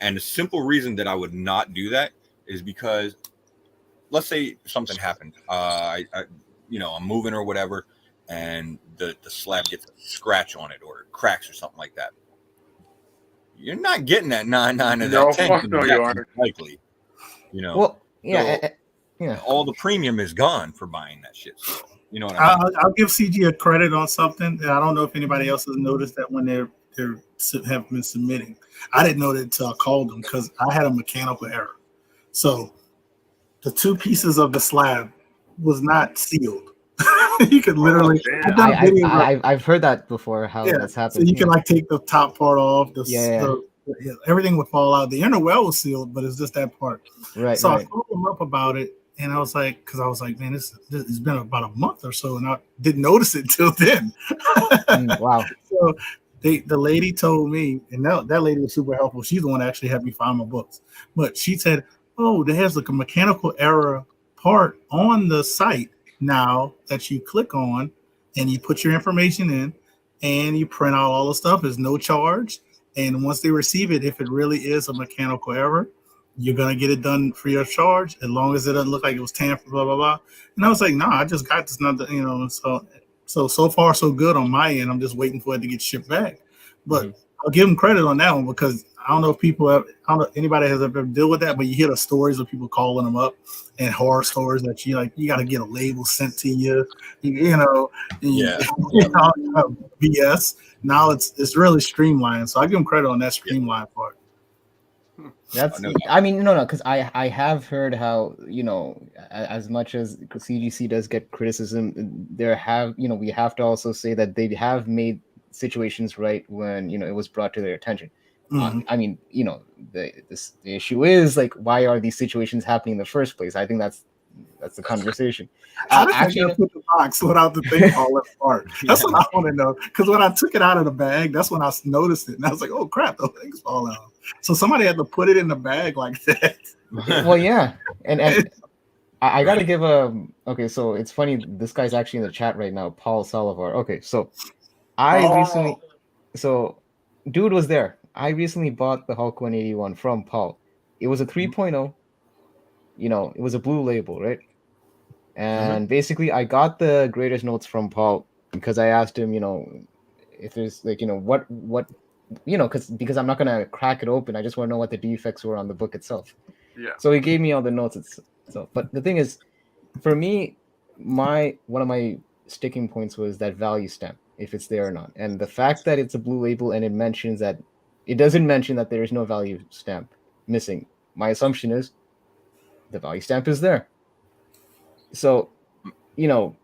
And the simple reason that I would not do that is because, let's say something happened. I'm moving or whatever, and the slab gets a scratch on it or it cracks or something like that. You're not getting that 9.9 or that 10. No, you aren't. Likely. Well, yeah, so, all the premium is gone for buying that shit. So, you know what I mean? I'll give CG a credit on something. I don't know if anybody else has noticed that when they have been submitting. I didn't know that until I called them because I had a mechanical error. So the two pieces of the slab was not sealed. You could literally. I've heard that before. How that's happened. So you can like take the top part off. Everything would fall out. The inner well was sealed, but it's just that part. Right. So I called them up about it, and I was like, man, this it's been about a month or so, and I didn't notice it till then. Wow. So the lady told me, and that lady was super helpful. She's the one that actually helped me find my books. But she said, "Oh, there's like a mechanical error part on the site now that you click on, and you put your information in, and you print out all the stuff. There's no charge." And once they receive it, if it really is a mechanical error, you're going to get it done free of charge as long as it doesn't look like it was tampered, blah, blah, blah. And I was like, no, I just got this. So far, so good on my end. I'm just waiting for it to get shipped back. But I'll give them credit on that one because I don't know if anybody has ever dealt with that, but you hear the stories of people calling them up and horror stories that you got to get a label sent to you, BS. Now it's really streamlined. So I give them credit on that streamlined part. That's, I mean, no, because I have heard how, as much as CGC does get criticism, we have to also say that they have made situations right when, it was brought to their attention. I mean, the issue is like, why are these situations happening in the first place? I think that's the conversation. Actually, put the box without the thing falling apart. That's what I want to know. Because when I took it out of the bag, that's when I noticed it, and I was like, "Oh crap, the thing's falling off." So somebody had to put it in the bag like that. Well, yeah, and I got to give okay. So it's funny. This guy's actually in the chat right now, Paul Salivar. Okay, so Dude was there. I recently bought the Hulk 181 from Paul. It was a 3.0. It was a blue label, right? And basically, I got the greatest notes from Paul because I asked him, if there's like, what, because I'm not gonna crack it open. I just want to know what the defects were on the book itself. Yeah. So he gave me all the notes. But the thing is, for me, one of my sticking points was that value stamp, if it's there or not. And the fact that it's a blue label and it doesn't mention that there is no value stamp missing. My assumption is the value stamp is there. So, you know,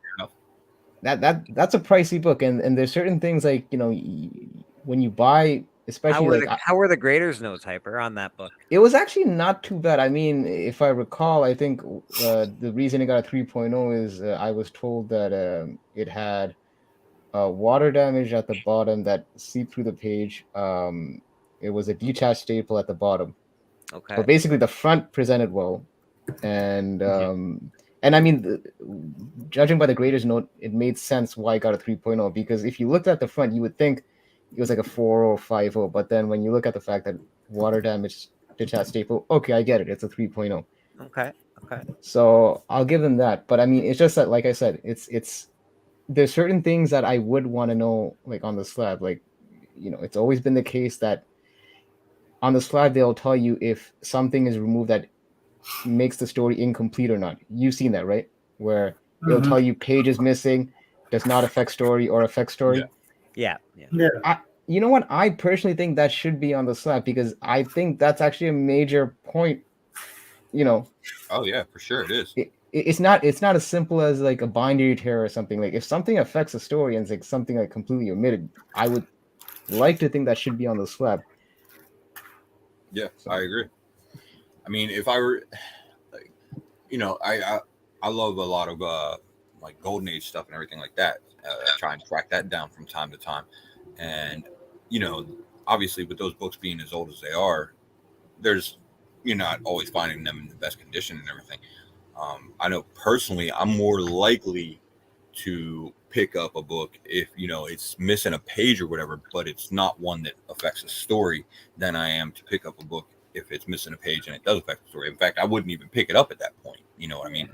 that's a pricey book, and there's certain things like, you know, when you buy, especially how were the graders notes, Hyper, on that book? it was actually not too bad. I mean, if I recall, I think the reason it got a 3.0 is I was told that it had water damage at the bottom that seeped through the page. It was a detached staple at the bottom. Okay. But basically, the front presented well, and I mean, judging by the grader's note, it made sense why it got a 3.0, because if you looked at the front, you would think it was like a 4 or 5.0, but then when you look at the fact that water damage detached staple, okay, I get it, it's a 3.0. Okay. So I'll give them that, but I mean, it's just that, like I said, it's there's certain things that I would want to know, like on the slab, like, you know, it's always been the case that on the slide they'll tell you if something is removed that makes the story incomplete or not. You've seen that, right? Where it'll tell you page is missing, does not affect story, or affect story. Yeah. You know what? I personally think that should be on the slab, because I think that's actually a major point. You know. Oh yeah, for sure it is. It's not as simple as like a binary tear or something. Like if something affects a story and it's like something like completely omitted, I would like to think that should be on the slab. Yeah, so. I agree. I mean, if I were, like, you know, I love a lot of like Golden Age stuff and everything like that. Try and track that down from time to time, and you know, obviously with those books being as old as they are, you're not always finding them in the best condition and everything. I know personally, I'm more likely to pick up a book if, you know, it's missing a page or whatever, but it's not one that affects the story, than I am to pick up a book if it's missing a page and it does affect the story. In fact, I wouldn't even pick it up at that point. You know what I mean?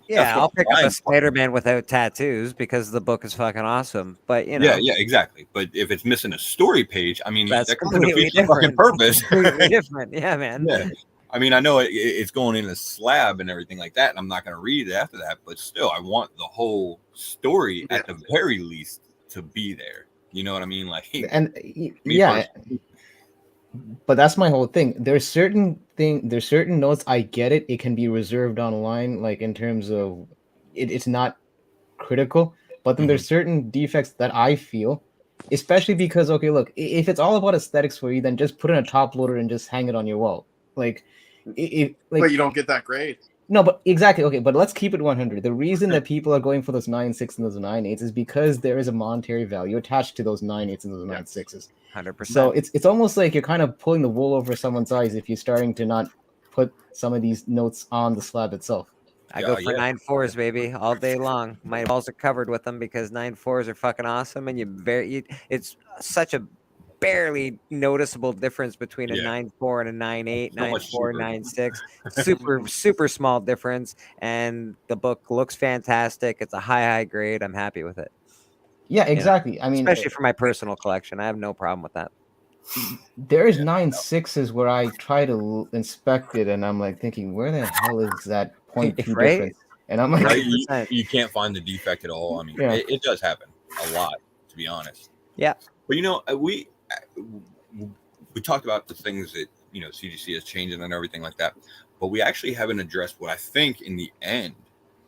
Yeah, I'll pick up a Spider-Man without tattoos because the book is fucking awesome. But you know, yeah, exactly. But if it's missing a story page, I mean, that's that completely different. Fucking purpose. Completely different. Yeah, man. Yeah. I mean, I know it's going in a slab and everything like that, and I'm not going to read it after that, but still, I want the whole story at the very least to be there. You know what I mean? Like, but that's my whole thing. There's certain notes, I get it. It can be reserved online, like in terms of it's not critical. But then there's certain defects that I feel, especially because, okay, look, if it's all about aesthetics for you, then just put in a top loader and just hang it on your wall. Like, but you don't get that grade. No, but exactly. Okay, but let's keep it 100. The reason that people are going for those 9.6 and those 9.8s is because there is a monetary value attached to those 9.8s and those 9.6s. 100%. So it's almost like you're kind of pulling the wool over someone's eyes if you're starting to not put some of these notes on the slab itself. I go for 9.4s, baby, all day long. My walls are covered with them because 9.4s are fucking awesome, and it's such a barely noticeable difference between a 9.4 and a 9.8, 9.4, 9.6. Super small difference, and the book looks fantastic. It's a high grade. I'm happy with it. Yeah, exactly. You know, I mean, especially for my personal collection, I have no problem with that. There is 9.6s where I try to inspect it, and I'm like thinking, where the hell is that 0.2 difference? And I'm like, you can't find the defect at all. I mean, it does happen a lot, to be honest. Yeah, but you know, we talked about the things that, you know, CGC is changing and everything like that, but we actually haven't addressed what I think in the end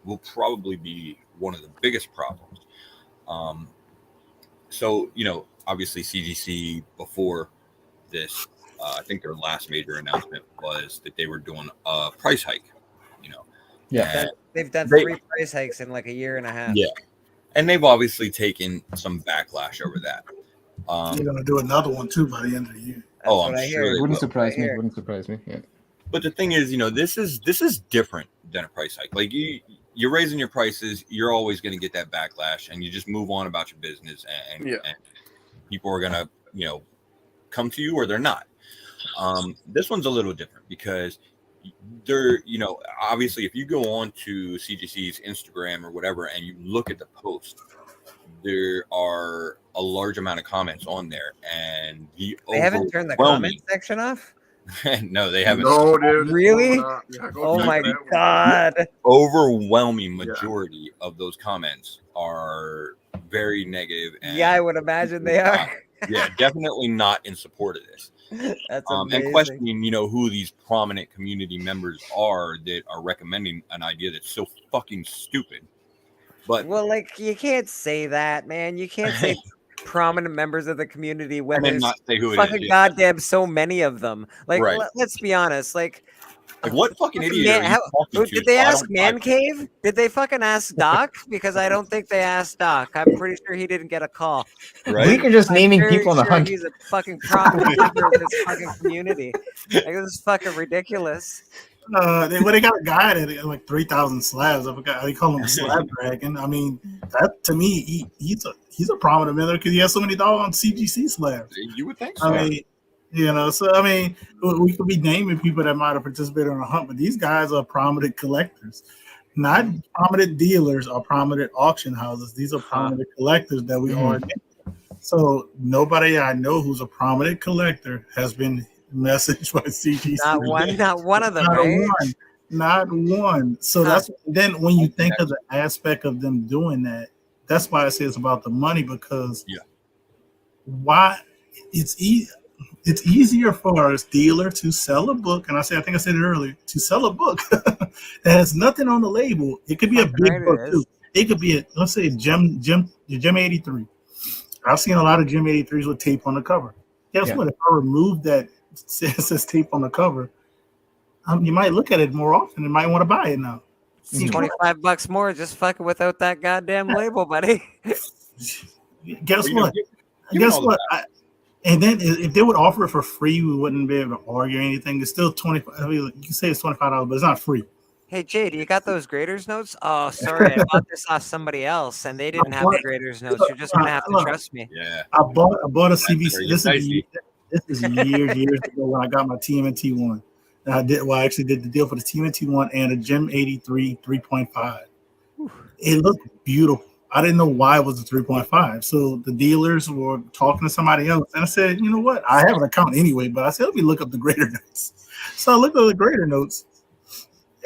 will probably be one of the biggest problems. So, you know, obviously CGC before this, I think their last major announcement was that they were doing a price hike, you know. Yeah. They've done 3 price hikes in like a year and a half. Yeah. And they've obviously taken some backlash over that. They're going to do another one too by the end of the year. I'm sure it wouldn't surprise me. Wouldn't surprise me. Yeah. But the thing is, you know, this is different than a price hike. Like you're raising your prices, you're always going to get that backlash, and you just move on about your business, and people are going to, you know, come to you or they're not. This one's a little different because they're, you know, obviously if you go on to CGC's Instagram or whatever and you look at the post, there are a large amount of comments on there, and they haven't turned the comment section off. No, they haven't. No, dude. it's Really? blowing up. Yeah, go Oh check my it out. god. Overwhelming majority of those comments are very negative. And Yeah, I would imagine they are. yeah, definitely not in support of this. That's amazing. And questioning, who these prominent community members are that are recommending an idea that's so fucking stupid. But Well, like, you can't say that, man. You can't say prominent members of the community when and then there's not say who it fucking is. goddamn so many of them. Like, Right. let's be honest. Like what fucking idiot are you talking to? did they So I ask don't buy Man Cave? Did they fucking ask Doc? Because I don't think they asked Doc. I'm pretty sure he didn't get a call. it, right? We are just naming Very people on the sure hunt. He's a fucking prominent member of this fucking community. Like, this is fucking ridiculous. They got a guy that had like 3,000 slabs. I forgot. They call him a slab dragon. I mean, that to me, he's a prominent member because he has so many doggone CGC slabs. You would think so. I mean, so I mean, we could be naming people that might have participated in a hunt, but these guys are prominent collectors, not prominent dealers or prominent auction houses. These are prominent collectors that we are. So nobody I know who's a prominent collector has been messaged by CGC. Not one of them, Not right? Not one. So that's then when you think of the aspect of them doing that, that's why I say it's about the money, because why it's easier for a dealer to sell a book, and I think I said it earlier, to sell a book that has nothing on the label. It could be a big book too. It could be let's say Gem 83. I've seen a lot of Gem 83s with tape on the cover. Guess what? If I remove that says tape on the cover, you might look at it more often and might want to buy it now. It's $25 more just fucking without that goddamn label, buddy. Guess what? And then if they would offer it for free, we wouldn't be able to argue or anything. It's still $25. I mean, you can say it's $25, but it's not free. Hey, Jade, you got those graders notes? Oh, sorry, I bought this off somebody else, and they didn't have the graders notes. You're just gonna have to trust me. Yeah. I bought a CBC. This is years ago when I got my TMNT one. And I actually did the deal for the TMNT one and a Gem 83 3.5. It looked beautiful. I didn't know why it was a 3.5. So the dealers were talking to somebody else. And I said, you know what? I have an account anyway, but I said, let me look up the grader notes. So I looked at the grader notes,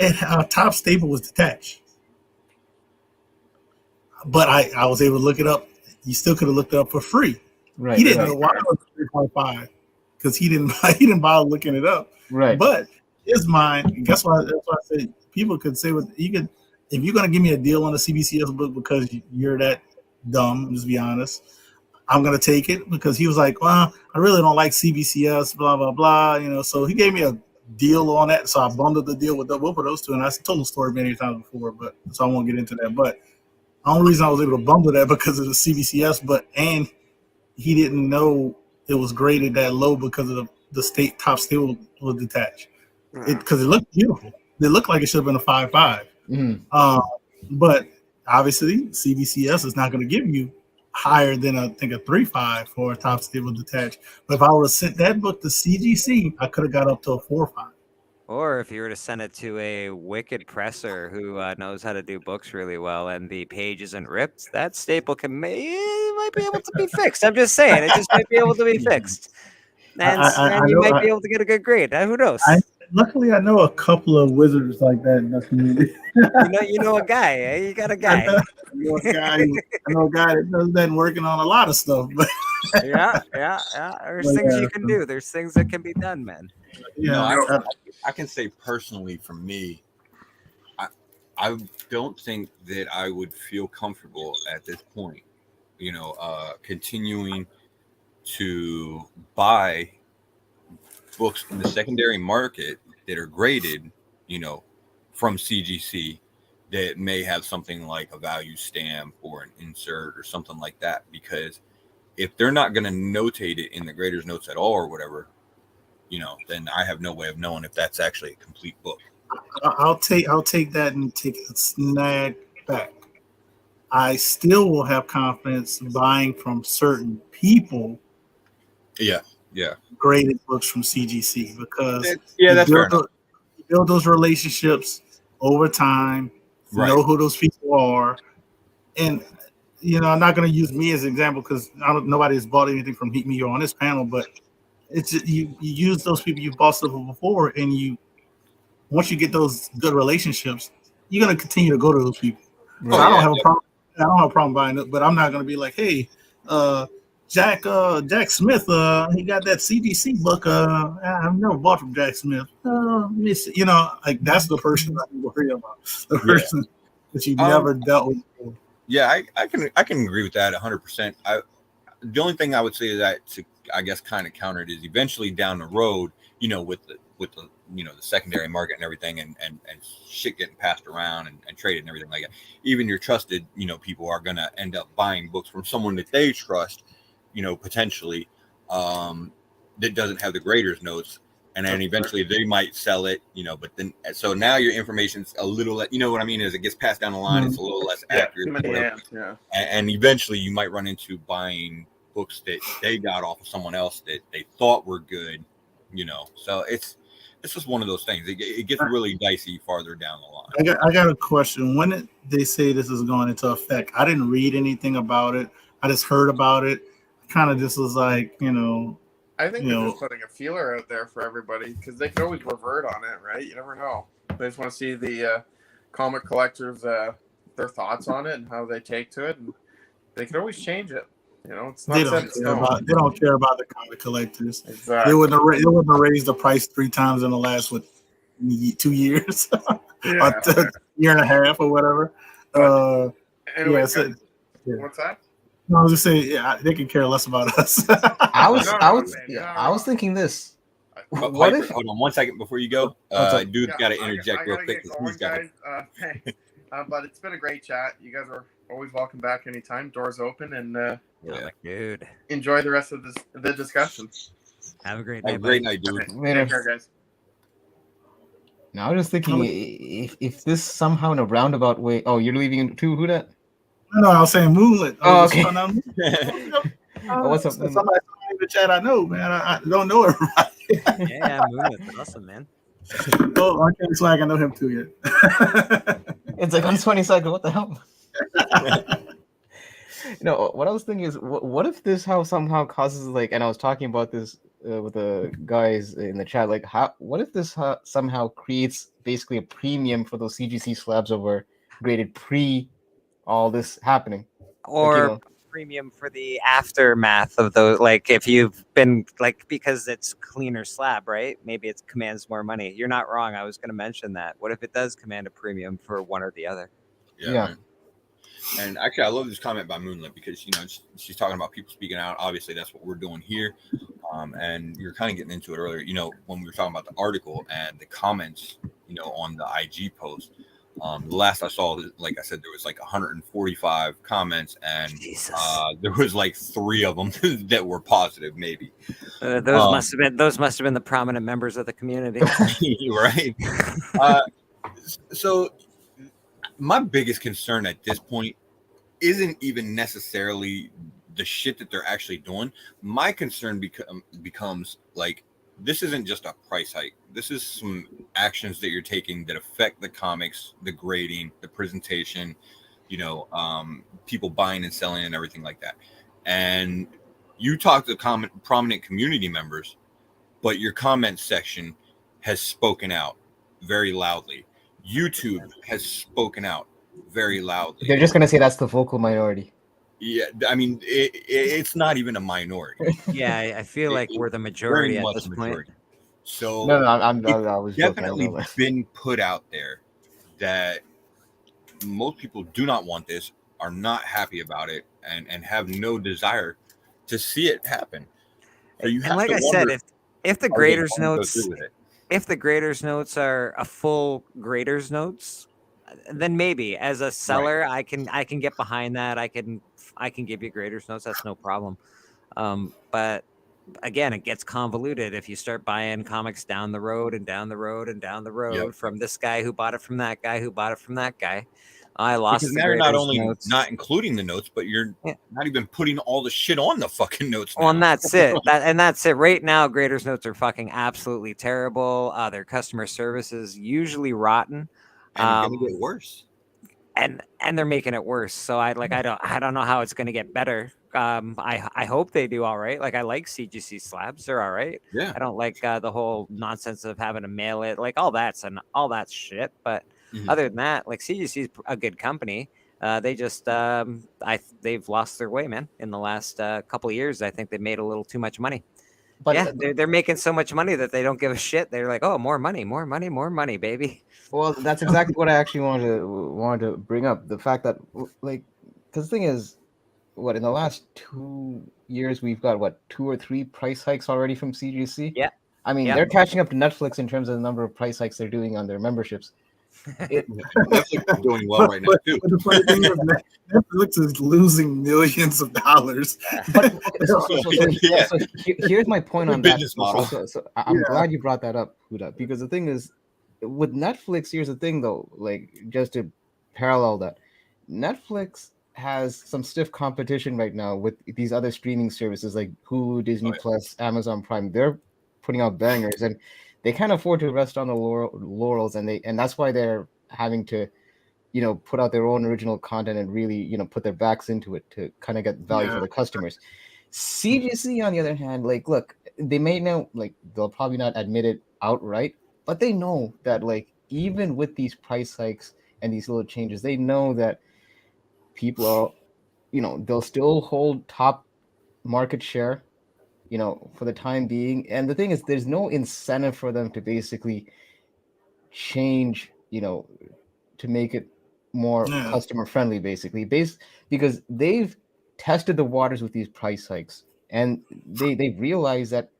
and our top staple was detached. But I was able to look it up. You still could have looked it up for free. Right. He didn't know why it was 3.5 because he didn't bother looking it up. Right. But his mind, guess what? That's why I say people could say if you're gonna give me a deal on a CBCS book because you're that dumb, just be honest, I'm gonna take it, because he was like, well, I really don't like CBCS, blah blah blah, So he gave me a deal on that, so I bundled the deal with both of those two, and I told the story many times before, but so I won't get into that. But the only reason I was able to bundle that because of the CBCS, and he didn't know it was graded that low because of the top stable was detached. Because it looked beautiful. It looked like it should have been a 5.5. But obviously, CBCS is not going to give you higher than I think a 3.5 for a top stable detached. But if I would have sent that book to CGC, I could have got up to a 4.5. Or if you were to send it to a wicked presser who knows how to do books really well and the page isn't ripped, that staple might be able to be fixed. I'm just saying, it just might be able to be fixed. And you might be able to get a good grade. Who knows? Luckily, I know a couple of wizards like that in the community. you know a guy. Eh? You got a guy. I know a guy that does that and working on a lot of stuff. But yeah. There's things you can do. There's things that can be done, man. I can say personally, for me, I don't think that I would feel comfortable at this point, continuing to buy books in the secondary market that are graded, from CGC that may have something like a value stamp or an insert or something like that. Because if they're not going to notate it in the grader's notes at all or whatever, then I have no way of knowing if that's actually a complete book. I'll take that and take a snag back. I still will have confidence buying from certain people. Yeah. Graded books from CGC because that's fair enough. You build those relationships over time. You know who those people are, and I'm not going to use me as an example because nobody has bought anything from me or on this panel. But it's you use those people you bought stuff from before, and once you get those good relationships, you're gonna continue to go to those people. So I don't have a problem. I don't have a problem buying it, but I'm not gonna be like, hey, Jack Smith, he got that CGC book. I've never bought from Jack Smith. Like that's the person I worry about. The person that you never dealt with before. Yeah, I can agree with that 100%. The only thing I would say that to, I guess, kind of counter it is eventually down the road, with the the secondary market and everything, and shit getting passed around and traded and everything like that. Even your trusted, people are gonna end up buying books from someone that they trust, potentially, that doesn't have the graders notes, and then eventually they might sell it, but then so now your information's a little, what I mean, as it gets passed down the line, it's a little less accurate. And eventually you might run into buying books that they got off of someone else that they thought were good, so it's just one of those things. It gets really dicey farther down the line. I got a question. When did they say this is going into effect? I didn't read anything about it. I just heard about it. Kind of just was like, I think they're just putting a feeler out there for everybody because they can always revert on it, right? You never know. They just want to see the comic collectors, their thoughts on it and how they take to it, and they can always change it. It's not they don't care about the comic collectors. Exactly. They wouldn't have raised the price 3 times in the last 2 years, or year and a half or whatever. Anyway, what's that? No, I was just saying, they can care less about us. I was thinking this. What if? Hold on 1 second before you go. Dude's got to interject real quick. But it's been a great chat. You guys are always welcome back anytime. Doors open, and dude, enjoy the rest of the discussion. Have a great night. Have a great night, dude. Okay. Take care, guys. Now I was thinking if this somehow in a roundabout way. Oh, you're leaving too? Who that? No, I was saying Moonlit. Okay. What's up? Somebody in the chat I know, man. I don't know everybody. Yeah, Moonlit's awesome, man. Oh, I can't swag. I know him too yet. It's like on 20 seconds. What the hell? What I was thinking is, what if this somehow causes and I was talking about this with the guys in the chat, what if this somehow creates basically a premium for those CGC slabs over graded pre all this happening, or premium for the aftermath of those, if you've been because it's cleaner slab, right? Maybe it commands more money. You're not wrong. I was going to mention that. What if it does command a premium for one or the other? Yeah. And actually, I love this comment by Moonlit because she's talking about people speaking out. Obviously, that's what we're doing here. And you're kind of getting into it earlier. When we were talking about the article and the comments, on the IG post. The last I saw, like I said, there was 145 comments, and there was 3 of them that were positive, maybe. Those must have been the prominent members of the community, right? So my biggest concern at this point isn't even necessarily the shit that they're actually doing. My concern becomes this isn't just a price hike. This is some actions that you're taking that affect the comics, the grading, the presentation, people buying and selling and everything like that. And you talk to prominent community members, but your comment section has spoken out very loudly. YouTube has spoken out very loudly. They're just going to say that's the vocal minority. Yeah, I mean, it's not even a minority. Yeah, I feel like we're the majority at this point. So I was definitely been put out there that most people do not want this, are not happy about it, and have no desire to see it happen. So you have I said, if the graders notes are a full graders notes, then maybe as a seller, right. I can get behind that. I can give you graders notes. That's no problem. But again, it gets convoluted if you start buying comics down the road and down the road and down the road from this guy who bought it from that guy who bought it from that guy. I lost because now you're not only not including the notes, but you're not even putting all the shit on the fucking notes. Well, and that's it. That's it. Right now, graders notes are fucking absolutely terrible. Their customer service is usually rotten. And it's gonna get worse. and they're making it worse. So I don't know how it's going to get better. I hope they do all right. Like I like CGC slabs; they're all right. Yeah. I don't like the whole nonsense of having to mail it, like all that's shit. But other than that, like CGC is a good company. They just they've lost their way, man. In the last couple of years, I think they made a little too much money. But Yeah, they're making so much money that they don't give a shit. They're like, oh, more money, more money, more money, baby. well, that's exactly what I actually wanted to bring up. The fact that like, because the thing is, what in the last 2 years we've got what 2 or 3 price hikes already from CGC. Yeah, I mean yeah. they're catching up to Netflix in terms of the number of price hikes they're doing on their memberships. Netflix is doing well right now too. But the funny thing is, Netflix is losing millions of dollars. But here's my point on that. Business model. So I'm glad you brought that up, Huda, because the thing is, with Netflix, here's the thing though, like just to parallel that, Netflix has some stiff competition right now with these other streaming services like Hulu, Disney Plus, Amazon Prime. They're putting out bangers, and they can't afford to rest on the laurels, and that's why they're having to, put out their own original content and really, put their backs into it to kind of get value for their customers. CGC, on the other hand, like, look, they may know, like, they'll probably not admit it outright, but they know that, like, even with these price hikes and these little changes, they know that people are, they'll still hold top market share, for the time being. And the thing is, there's no incentive for them to basically change, to make it more customer friendly, basically, because they've tested the waters with these price hikes, and they realize that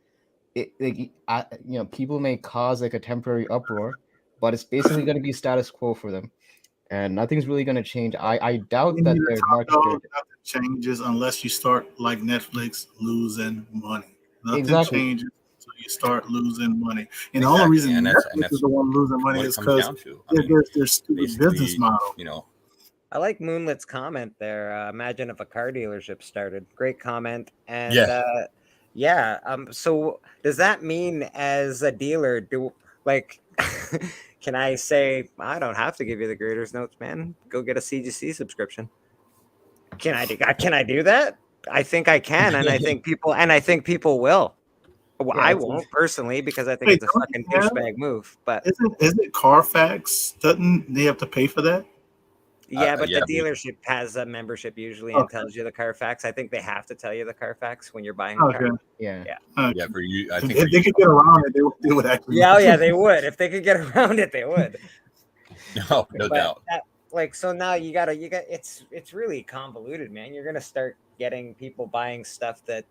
people may cause like a temporary uproar, but it's basically going to be status quo for them, and nothing's really going to change. I doubt that their market share changes unless you start like Netflix losing money. Nothing changes until you start losing money. And the only reason Netflix is the one losing money is because their stupid business model. I like Moonlit's comment there. Imagine if a car dealership started. Great comment. And so does that mean as a dealer, can I say, I don't have to give you the graders notes, man? Go get a CGC subscription. Can I do that? I think I can, and I think people will. Well, I won't personally because I think it's a fucking douchebag move. But isn't Carfax? Doesn't they have to pay for that? Yeah, but the dealership has a membership usually and tells you the Carfax. I think they have to tell you the Carfax when you're buying a car. Yeah. For you, I think if they could get around it, they would actually. Yeah, they would. If they could get around it, they would. No doubt. So now you got it's really convoluted, man. You're gonna start getting people buying stuff that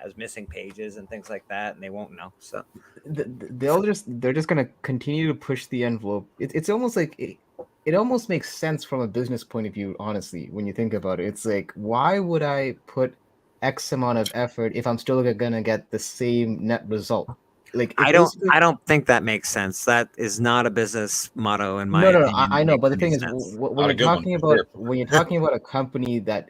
has missing pages and things like that, and they won't know. So they're just gonna continue to push the envelope. It's almost like it almost makes sense from a business point of view, honestly, when you think about it. It's like, why would I put X amount of effort if I'm still gonna get the same net result? Like, I don't think that makes sense. That is not a business motto in my opinion. I know, but the thing is, when you're talking about a company that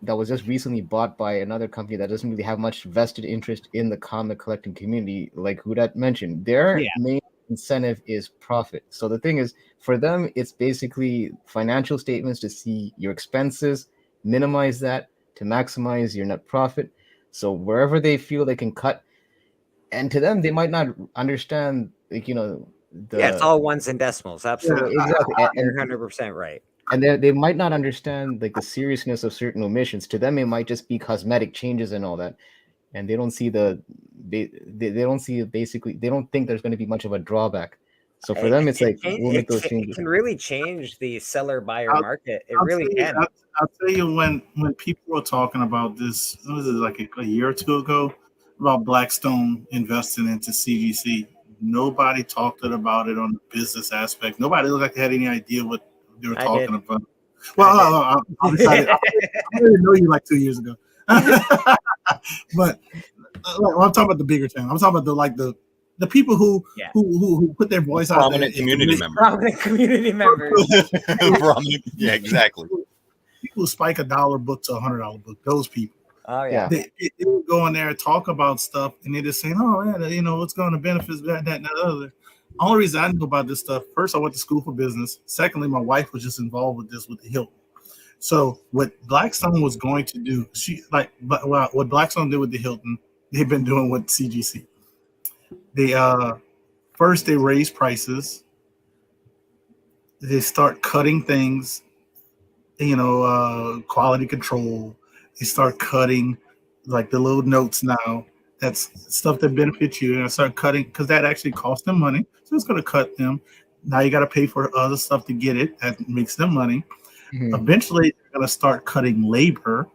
was just recently bought by another company that doesn't really have much vested interest in the comic collecting community, like Hudat mentioned, their main incentive is profit. So the thing is, for them, it's basically financial statements to see your expenses, minimize that to maximize your net profit. So wherever they feel they can cut. And to them, they might not understand, it's all ones and decimals. Absolutely, exactly. You're 100% right. And they might not understand like the seriousness of certain omissions. To them, it might just be cosmetic changes and all that, and they don't see they don't think there's going to be much of a drawback. So for them, it's like we'll make those changes. It can really change the seller-buyer market. It really can. I'll tell you when people were talking about this, was it like a year or two ago? About Blackstone investing into CGC. Nobody talked about it on the business aspect. Nobody looked like they had any idea what they were talking about. Well, I didn't know you like 2 years ago. But I'm talking about the bigger thing. I'm talking about the people who put their voice out there. Prominent community members. Yeah, exactly. People who spike $1 book to $100 book. Those people. Oh yeah, they would go in there and talk about stuff, and they just saying, "Oh yeah, what's going to benefit that, and the other." Only reason I know about this stuff, first, I went to school for business. Secondly, my wife was just involved with this with the Hilton. So what Blackstone was going to do, what Blackstone did with the Hilton, they've been doing with CGC. They first they raise prices. They start cutting things, quality control. They start cutting like the little notes now. That's stuff that benefits you. And I start cutting because that actually costs them money. So it's going to cut them. Now you got to pay for other stuff to get it. That makes them money. Mhm. Eventually, they're going to start cutting labor.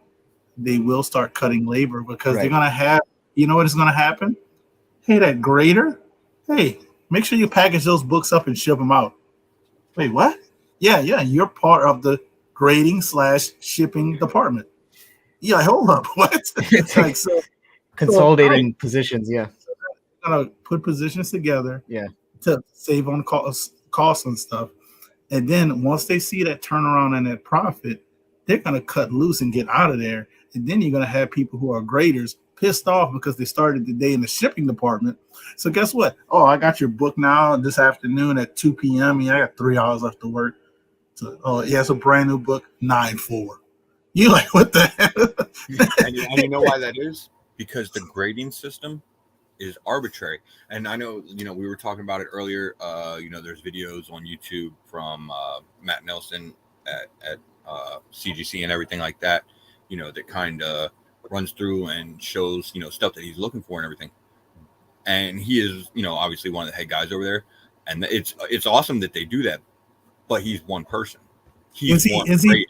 They will start cutting labor because they're going to have, what is going to happen? Hey, that grader, hey, make sure you package those books up and ship them out. Wait, what? Yeah, you're part of the grading / shipping department. Yeah, hold up, what? Like, so Consolidating positions, yeah. So they're gonna put positions together, Yeah, to save on costs and stuff. And then once they see that turnaround and that profit, they're gonna cut loose and get out of there. And then you're gonna have people who are graders pissed off because they started the day in the shipping department. So guess what? Oh, I got your book now this afternoon at 2 p.m. Yeah, I got 3 hours left to work. So, it's a brand new book, 9-4. You like, what the hell? And you know why that is? Because the grading system is arbitrary. And I know, we were talking about it earlier. There's videos on YouTube from Matt Nelson at CGC and everything like that, that kind of runs through and shows, stuff that he's looking for and everything. And he is, obviously one of the head guys over there. And it's awesome that they do that. But he's one person. Is he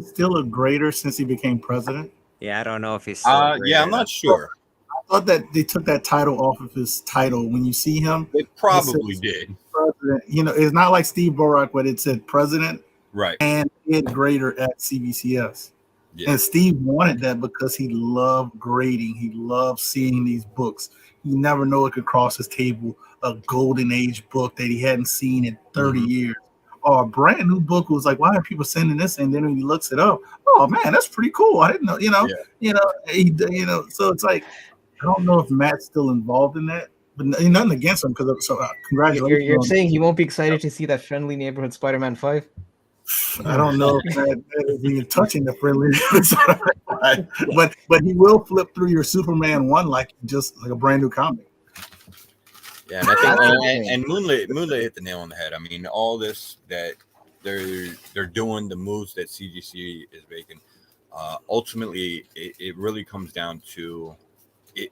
still a grader since he became president? Yeah, I don't know if he's still yeah, I'm not sure. I thought that they took that title off of his title. When you see him, it probably did. President. It's not like Steve Borak, but it said president, right, and head grader at CBCS. Yeah. And Steve wanted that because he loved grading. He loved seeing these books. You never know it could cross his table, a golden age book that he hadn't seen in 30 years. Or a brand new book was like, why are people sending this? And then when he looks it up, oh man, that's pretty cool. I didn't know, so it's like, I don't know if Matt's still involved in that, but nothing against him because congratulations. You're saying he won't be excited to see that Friendly Neighborhood Spider-Man 5? I don't know if that is even touching the Friendly Neighborhood, but he will flip through your Superman 1 like a brand new comic. Yeah, and I think and Moonlit hit the nail on the head. I mean, all this that they're doing, the moves that CGC is making, ultimately it really comes down to, it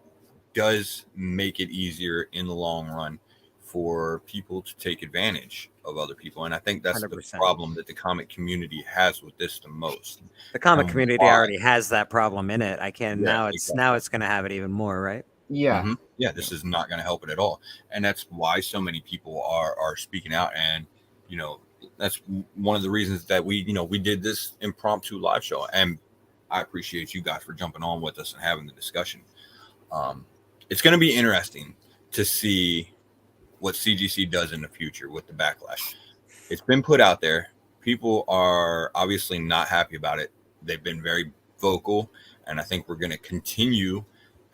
does make it easier in the long run for people to take advantage of other people, and I think that's 100%. The problem that the comic community has with this the most. The comic community already has that problem in it. Now it's going to have it even more, right? Yeah. Mm-hmm. Yeah, this is not going to help it at all. And that's why so many people are speaking out. And, that's one of the reasons that we did this impromptu live show. And I appreciate you guys for jumping on with us and having the discussion. It's going to be interesting to see what CGC does in the future with the backlash. It's been put out there. People are obviously not happy about it. They've been very vocal. And I think we're going to continue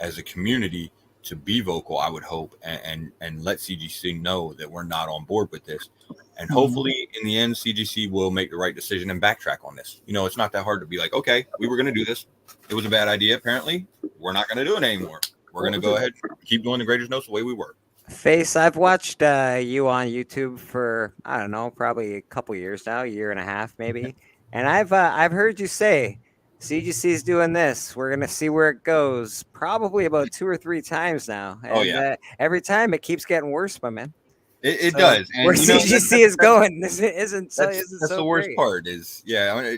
as a community to be vocal, I would hope, and let CGC know that we're not on board with this. And hopefully in the end, CGC will make the right decision and backtrack on this. It's not that hard to be like, okay, we were going to do this. It was a bad idea. Apparently we're not going to do it anymore. We're going to go ahead and keep doing the Graders Notes the way we were. Face, I've watched you on YouTube for, I don't know, probably a couple years now, 1.5 years maybe. And I've heard you say, CGC is doing this. We're gonna see where it goes. Probably about 2 or 3 times now. And, every time it keeps getting worse, my man. It does. And where CGC is going, this isn't so. That's the worst part. Is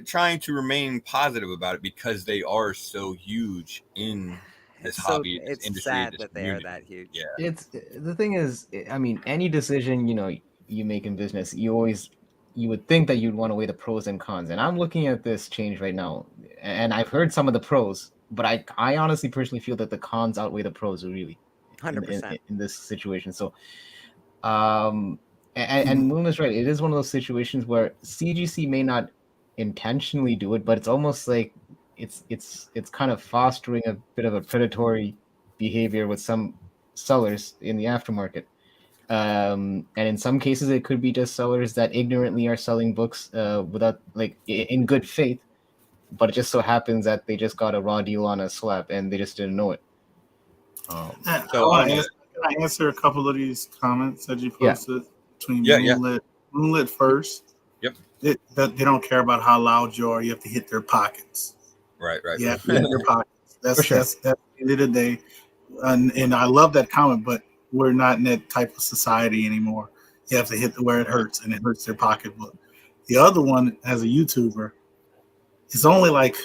trying to remain positive about it because they are so huge in this hobby. It's industry, sad that they are that huge. Yeah. It's the thing is, I mean, any decision you make in business, you would think that you'd want to weigh the pros and cons. And I'm looking at this change right now, and I've heard some of the pros, but I honestly personally feel that the cons outweigh the pros, really. 100% in this situation. So, and Moon is right. It is one of those situations where CGC may not intentionally do it, but it's almost like it's kind of fostering a bit of a predatory behavior with some sellers in the aftermarket. And in some cases, it could be just sellers that ignorantly are selling books without, like, in good faith. But it just so happens that they just got a raw deal on a slab and they just didn't know it. So, can I answer a couple of these comments that you posted between Moonlit first? Yep. They don't care about how loud you are. You have to hit their pockets. Right. Yeah, hit their pockets. That's the end of the day. And I love that comment, but we're not in that type of society anymore. You have to hit where it hurts, and it hurts their pocketbook. The other one, as a YouTuber, it's only like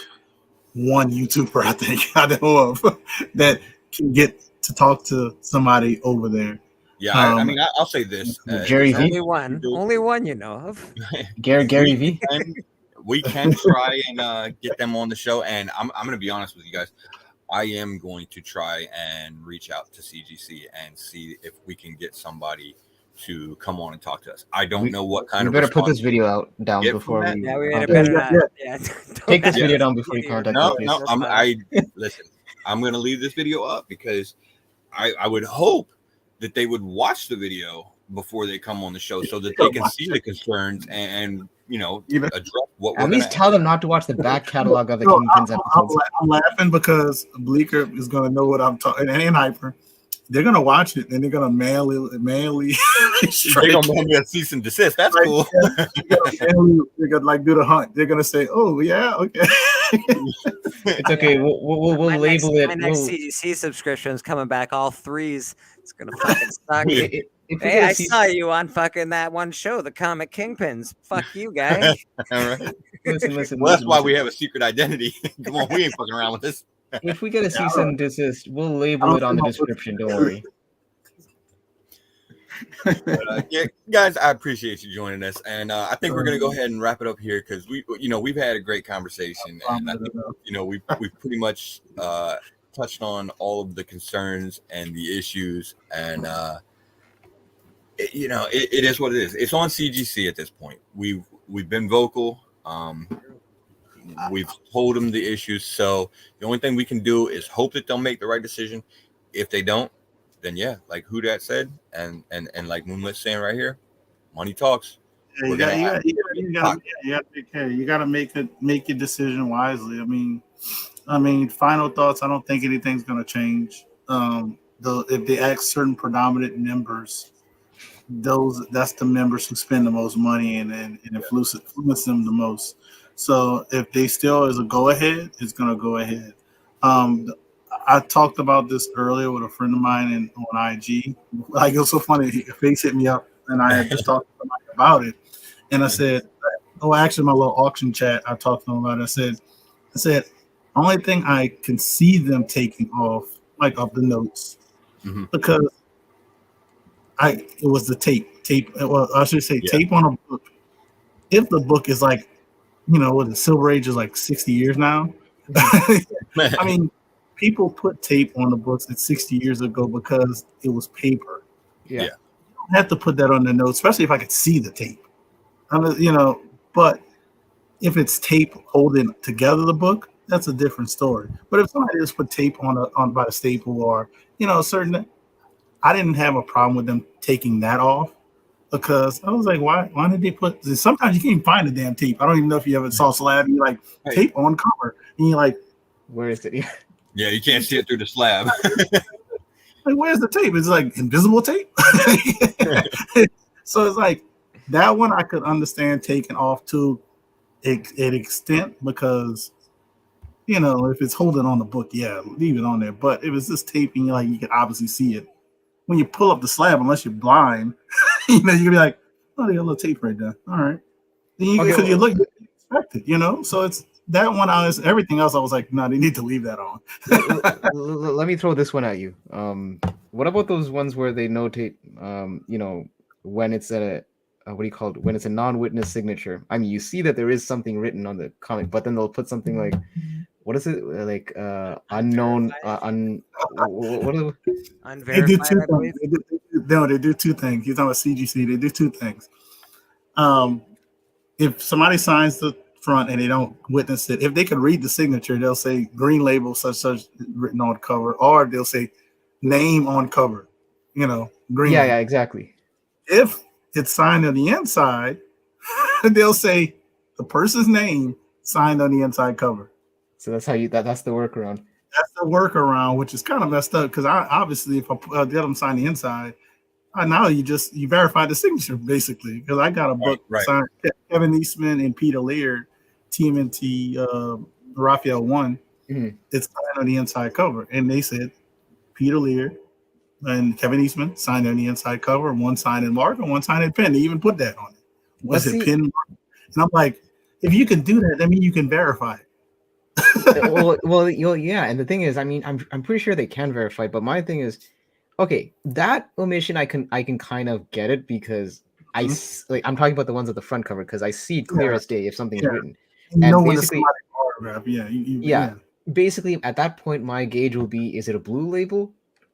one YouTuber I think I know of that can get to talk to somebody over there. Yeah, I mean, I'll say this: Jerry V. Only one you know of. Gary V. We can try and get them on the show, and I'm going to be honest with you guys. I am going to try and reach out to CGC and see if we can get somebody to come on and talk to us. I don't know what kind of. We better put this video out down before we. Yeah, we better take this video down before you contact us. No. Listen. I'm going to leave this video up because I would hope that they would watch the video before they come on the show so that they can see the concerns and address what we're at least tell them not to watch the back catalog of the Kingpins episodes. I'm laughing because Blakk is going to know what I'm talking, and Hyper. They're going to watch it and they're going to manly they're going to mail me a cease and desist. That's cool. They're going to like do the hunt. They're going to say, "Oh yeah, okay." It's okay. We'll label it. My next CGC subscription is coming back all threes. It's gonna fucking suck. Hey, I saw you on fucking that one show, the Comic Kingpins. Fuck you, guys. All right. Listen. Well, that's why we have a secret identity. Come on, we ain't fucking around with this. If we get a cease and desist, we'll label it on the description. Don't worry. But, guys, I appreciate you joining us, and I think we're gonna go ahead and wrap it up here because we've had a great conversation, and I think we've pretty much touched on all of the concerns and the issues, and it is what it is. It's on CGC at this point. We've been vocal. We've told them the issues, so the only thing we can do is hope that they'll make the right decision. If they don't, then like who that said, and like Moonlit saying right here, money talks. Yeah, you got to take care. You got to make your decision wisely. I mean, final thoughts. I don't think anything's going to change. If they ask certain predominant members, that's the members who spend the most money and influence them the most. So if they still is a go ahead, it's going to go ahead. I talked about this earlier with a friend of mine on IG. Like, it was so funny. Face hit me up, and I had just talked to somebody about it. And I said, actually, my little auction chat, I talked to them about it. I said, only thing I can see them taking off, like off the notes, because it was the tape. Well, I should say tape on a book. If the book is like, the Silver Age is like 60 years now. I mean, people put tape on the books at 60 years ago because it was paper. Yeah. You don't have to put that on the notes, especially if I could see the tape. But if it's tape holding together the book, that's a different story. But if somebody just put tape on by the staple or certain, I didn't have a problem with them taking that off because I was like, why did they put? Sometimes you can't even find the damn tape. I don't even know if you ever saw slab. You like tape on cover, and you're like, where is it? Yeah, you can't see it through the slab. Like, where's the tape? It's like invisible tape. So it's like that one I could understand taking off to an extent because, if it's holding on the book, leave it on there. But if it's just taping, you can obviously see it. When you pull up the slab, unless you're blind, you're gonna be like, oh, there's a little tape right there. All right. Because you look, you expect it, So it's that one. Everything else, I was like, no, they need to leave that on. Let me throw this one at you. What about those ones where they notate, when it's when it's a non-witness signature? I mean, you see that there is something written on the comic, but then they'll put something like, what is it? Like unknown, what are unverified? They do two things. You're talking about CGC. They do two things. If somebody signs the front and they don't witness it, if they can read the signature, they'll say green label such written on cover, or they'll say name on cover. green. Yeah, exactly. If it's signed on the inside, they'll say the person's name signed on the inside cover. So that's how that's the workaround. That's the workaround, which is kind of messed up because obviously if I get them sign the inside, now you verify the signature basically. Because I got a book signed Kevin Eastman and Peter Laird, TMNT Raphael 1. Mm-hmm. It's signed on the inside cover, and they said Peter Laird and Kevin Eastman signed on the inside cover, and one signed in mark and one signed in pen. They even put that on it. Was it pen? And I'm like, if you can do that, I mean, you can verify it. Yeah. And the thing is, I mean, I'm pretty sure they can verify, but my thing is, okay, that omission I can kind of get it because I'm talking about the ones at the front cover because I see it clear as day if something's written. And basically, autograph. Basically, at that point, my gauge will be: is it a blue label,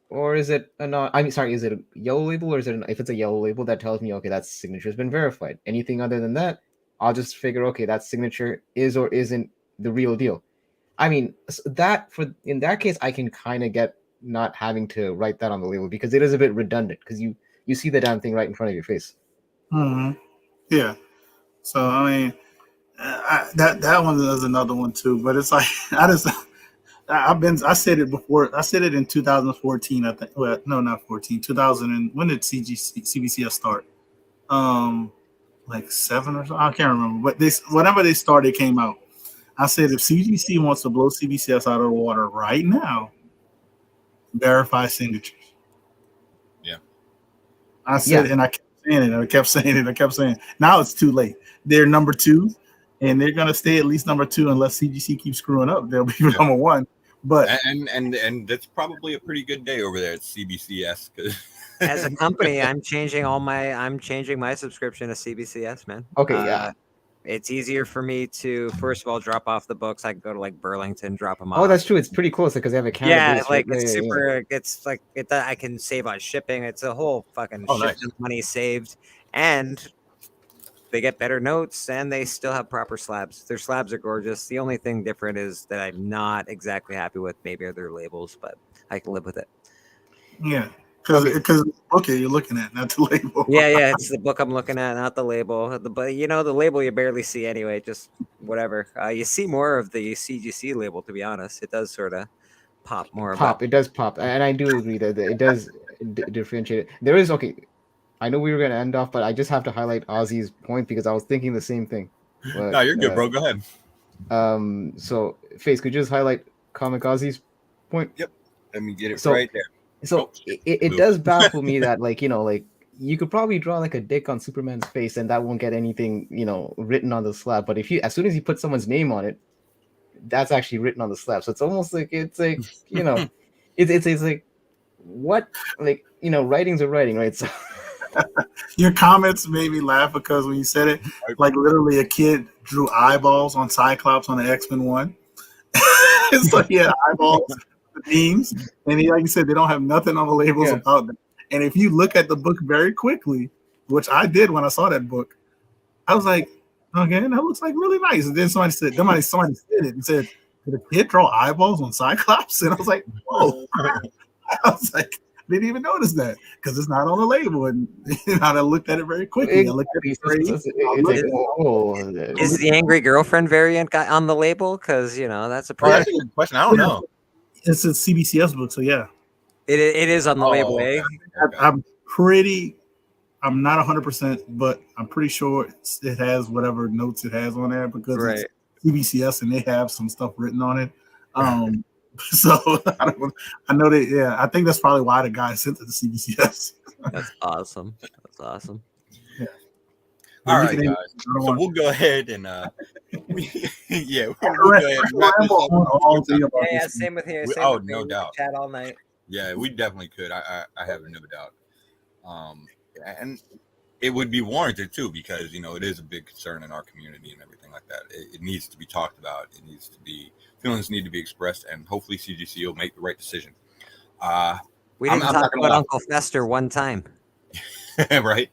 or is it is it a yellow label, or is it if it's a yellow label that tells me okay, that signature has been verified. Anything other than that, I'll just figure okay, that signature is or isn't the real deal. I mean, in that case, I can kind of get not having to write that on the label because it is a bit redundant because you see the damn thing right in front of your face. Mm-hmm. Yeah. So I mean, that one is another one too. But it's like I said it before. I said it in 2014. I think. Well, no, not 14. 2000. And when did CBCS start? Like 7 or so. I can't remember. But whenever they started, it came out. I said if CGC wants to blow CBCS out of the water right now, verify signatures. Yeah. I said, and I kept saying it. I kept saying it. Now it's too late. They're number 2, and they're gonna stay at least number 2 unless CGC keeps screwing up. They'll be number 1. But and that's probably a pretty good day over there at CBCS. As a company, I'm changing my subscription to CBCS, man. Okay, it's easier for me to first of all drop off the books. I can go to like Burlington, drop them off. Oh, that's true. It's pretty close because they have a Canada base, like it's super. It's like I can save on shipping. It's a whole fucking money saved, and they get better notes, and they still have proper slabs. Their slabs are gorgeous. The only thing different is that I'm not exactly happy with maybe other labels, but I can live with it. Yeah. Because you're looking at, not the label. Yeah, it's the book I'm looking at, not the label. But the label you barely see anyway. Just whatever. You see more of the CGC label, to be honest. It does sort of pop more. It does pop, and I do agree that it does differentiate it. There is I know we were going to end off, but I just have to highlight Ozzy's point because I was thinking the same thing. But, no, you're good, bro. Go ahead. So Face, could you just highlight Comic Ozzy's point? Yep. Let me get it right there. So it does baffle me that you could probably draw like a dick on Superman's face and that won't get anything written on the slab. But as soon as you put someone's name on it, that's actually written on the slab. So it's almost like it's like it's like what writing's a writing, right? So your comments made me laugh because when you said it, like literally a kid drew eyeballs on Cyclops on the X-Men 1. It's like he had eyeballs. Themes, and like you said, they don't have nothing on the labels about them. And if you look at the book very quickly, which I did when I saw that book, I was like, okay, that looks like really nice. And then somebody said it and said, did a kid draw eyeballs on Cyclops? And I was like, whoa. I was like, didn't even notice that because it's not on the label. And I looked at it very quickly. I looked at it. Is the angry girlfriend variant on the label? Because that's a that's a good question. I don't know. It's a CBCS book, so yeah. It is on the label, eh? I'm not 100%, but I'm pretty sure it has whatever notes it has on there because it's CBCS and they have some stuff written on it. So I know that. Yeah, I think that's probably why the guy sent it to CBCS. That's awesome. Yeah. All right, guys. So we'll go ahead and we'll go ahead and wrap this up. Yeah, same with here. No doubt. Chat all night. Yeah, we definitely could. I have no doubt. And it would be warranted too because it is a big concern in our community and everything like that. It needs to be talked about. Feelings need to be expressed, and hopefully CGC will make the right decision. We didn't talk about Uncle Fester one time, right?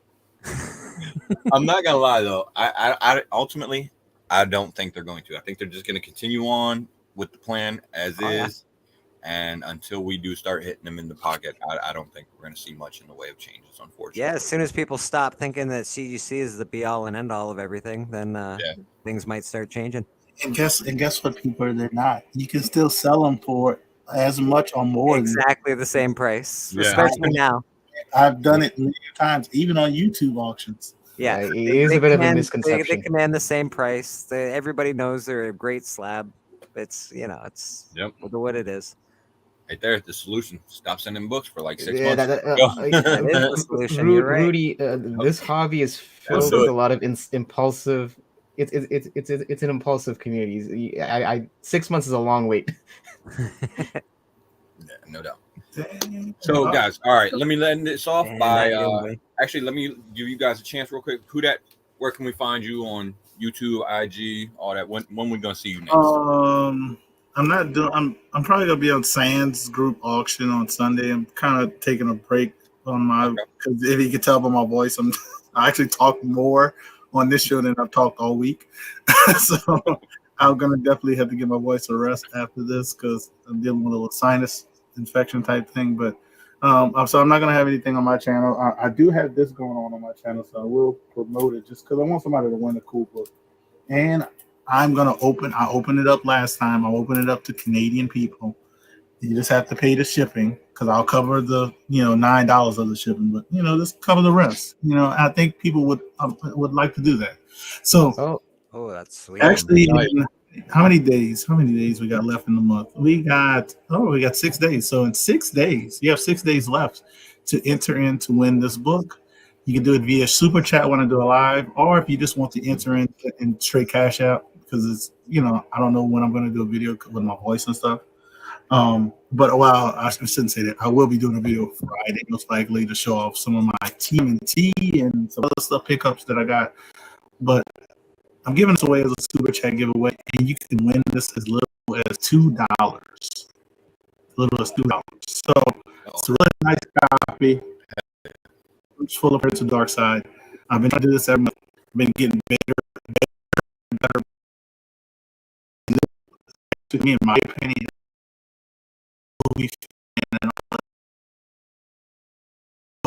I'm not gonna lie though. I ultimately I don't think they're going to. I think they're just going to continue on with the plan as is, And until we do start hitting them in the pocket, I don't think we're going to see much in the way of changes, unfortunately. Yeah, as soon as people stop thinking that CGC is the be all and end all of everything, then things might start changing. And guess what, people? They're not. You can still sell them for as much or more. Exactly the same price, Yeah. especially now. I've done it many times, even on YouTube auctions. Yeah, it is a bit of a They misconception. command the same price. Everybody knows they're a great slab. It's it's what it is. Right there, the solution. Stop sending books for like 6 Yeah, months. That is the solution. You're right. Rudy, this hobby is filled with a lot of impulsive. It's an impulsive community. 6 months is a long wait. Yeah, no doubt. So, guys, all right, let me end this off by actually let me give you guys a chance real quick. That? Where can we find you on YouTube, IG, all that? When we gonna see you next? I'm not doing. I'm probably gonna be on Sands group auction on Sunday. I'm kind of taking a break on my because if you can tell by my voice, I actually talk more on this show than I've talked all week. So I'm gonna definitely have to give my voice a rest after this because I'm dealing with a little sinus infection type thing. But so I'm not gonna have anything on my channel. I do have this going on my channel, so I will promote it just because I want somebody to win a cool book. And I'm gonna I opened it up last time. I'll open it up to Canadian people. You just have to pay the shipping because I'll cover the $9 of the shipping, but just cover the rest. I think people would like to do that. So that's sweet. Actually, how many days we got left in the month? We got 6 days. So in 6 days, you have 6 days left to enter in to win this book. You can do it via super chat when I do a live, or if you just want to enter in straight cash out, because it's I don't know when I'm going to do a video with my voice and stuff. But I shouldn't say that. I will be doing a video Friday most likely to show off some of my TMNT and some other stuff pickups that I got. But I'm giving this away as a super chat giveaway, and you can win this as little as $2. So it's a really nice copy. It's full of Prince of Dark Side. I've been trying to do this every month. I've been getting better. To me, in my opinion,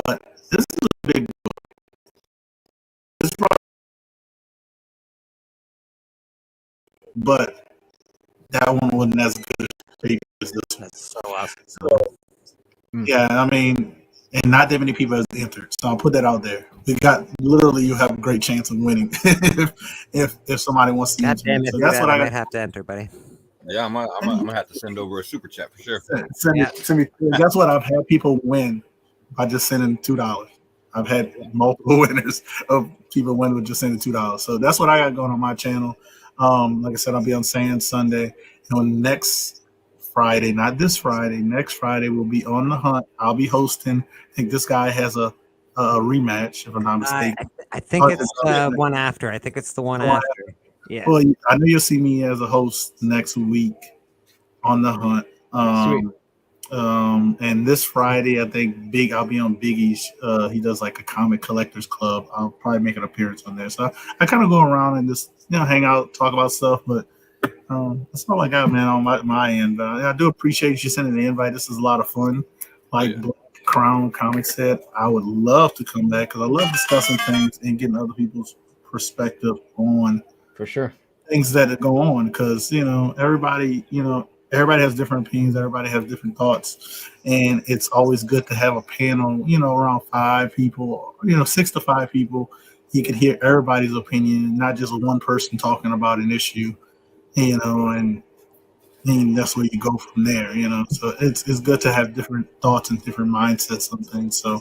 but this is a big book. This but that one wasn't as good as this one. That's so awesome. So, yeah, I mean, and not that many people have entered, so I'll put that out there. You have a great chance of winning if somebody wants to. God damn it! So that's what I might have to enter, buddy. Yeah, I'm gonna have to send over a super chat for sure. Send me. That's what I've had people win by just sending $2. I've had multiple winners of people win with just sending $2. So that's what I got going on my channel. Like I said, I'll be on Sand Sunday. And on next Friday, not this Friday, next Friday we'll be on the hunt. I'll be hosting. I think this guy has a rematch, if I'm not mistaken. I think it's the one after. I think it's the one after. Yeah. Well, I know you'll see me as a host next week on the hunt. And this Friday, I think I'll be on Biggie's. He does like a comic collectors club. I'll probably make an appearance on there. So I kind of go around and just hang out, talk about stuff. But that's all I got, man, on my end. I do appreciate you sending the invite. This is a lot of fun. Like Blakk Crown Comics said, I would love to come back because I love discussing things and getting other people's perspective on. For sure. Things that go on because everybody has different opinions, everybody has different thoughts, and it's always good to have a panel around 5 people, 6 to 5 people. You can hear everybody's opinion, not just one person talking about an issue, and that's where you go from there. So it's good to have different thoughts and different mindsets on things. So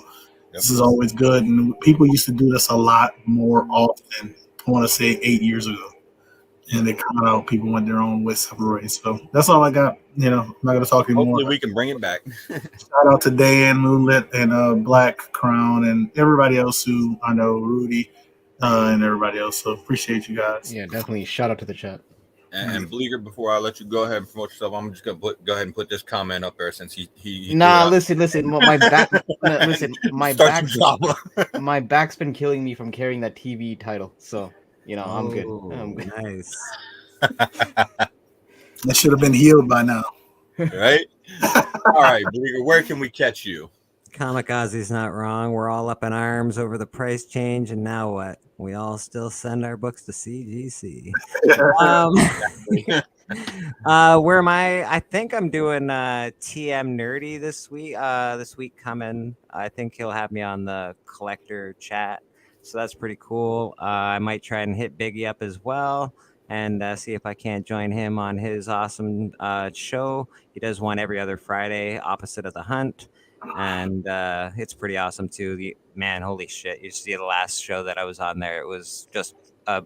this is always good, and people used to do this a lot more often. I want to say 8 years ago, and they come out. People went their own way separate ways. So that's all I got. I'm not going to talk anymore. Hopefully, we can bring it back. Shout out to Dan, Moonlit, and Blakk Crown, and everybody else who I know, Rudy, and everybody else. So appreciate you guys. Yeah, definitely. Shout out to the chat. And Bleeker, before I let you go ahead and promote yourself, I'm just gonna go ahead and put this comment up there since he listen. My back. Listen, my back's been killing me from carrying that TV title. So I'm good. I'm good. Nice. That should have been healed by now. Right? All right, Bleaker, where can we catch you? Kamikaze's not wrong. We're all up in arms over the price change, and now what? We all still send our books to CGC. Where am I? I think I'm doing TM Nerdy this week. This week coming. I think he'll have me on the collector chat, so that's pretty cool. I might try and hit Biggie up as well and see if I can't join him on his awesome show. He does one every other Friday, opposite of the Hunt. And it's pretty awesome too. Man, holy shit! You see the last show that I was on there, it was just a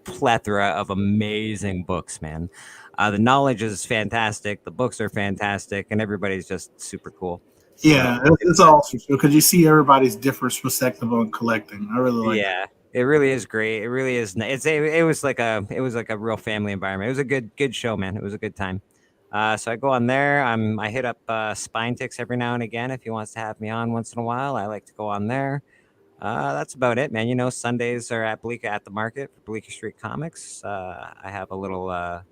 plethora of amazing books, man. The knowledge is fantastic, the books are fantastic, and everybody's just super cool. Yeah, it's awesome because you see everybody's different perspective on collecting. I really like. Yeah, it really is great. It really is. It was like a real family environment. It was a good show, man. It was a good time. So I go on there. I hit up Spine Ticks every now and again if he wants to have me on once in a while. I like to go on there. That's about it, man. You know, Sundays are at Blakk at the Market for Bleaker Street Comics. I have a little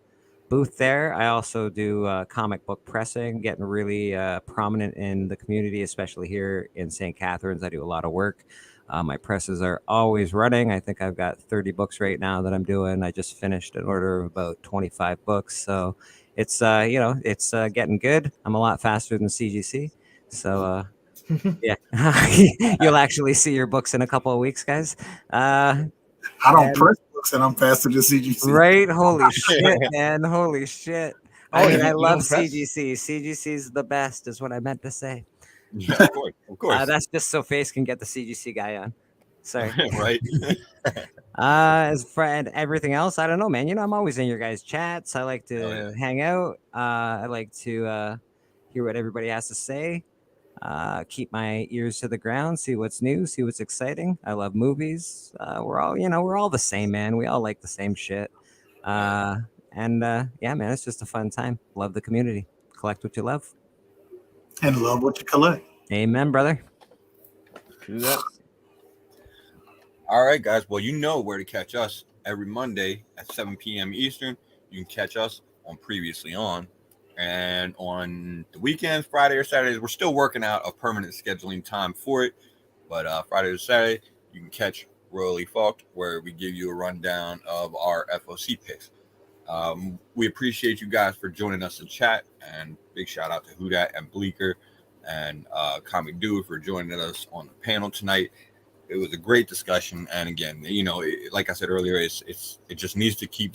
booth there. I also do comic book pressing, getting really prominent in the community, especially here in St. Catharines. I do a lot of work. My presses are always running. I think I've got 30 books right now that I'm doing. I just finished an order of about 25 books. So it's, it's getting good. I'm a lot faster than CGC. So, yeah, you'll actually see your books in a couple of weeks, guys. I don't press books and I'm faster than CGC. Right? Holy shit, man. Holy shit. I love CGC. CGC's the best is what I meant to say. Yeah, of course. That's just so Face can get the CGC guy on. Sorry. Right. As for everything else, I don't know, man. You know, I'm always in your guys' chats. I like to hang out. I like to hear what everybody has to say. Keep my ears to the ground, see what's new, see what's exciting. I love movies. We're all the same, man. We all like the same shit. Yeah, man, it's just a fun time. Love the community. Collect what you love. And love what you collect. Amen, brother. True that. All right, guys. Well, you know where to catch us every Monday at 7 p.m. Eastern. You can catch us on Previously On. And on the weekends, Friday or Saturdays, we're still working out a permanent scheduling time for it. But Friday or Saturday, you can catch Royally Fucked, where we give you a rundown of our FOC picks. We appreciate you guys for joining us in chat. And big shout out to Hudat and Bleaker and Comic.Dood for joining us on the panel tonight. It was a great discussion. And again, you know, like I said earlier, it just needs to keep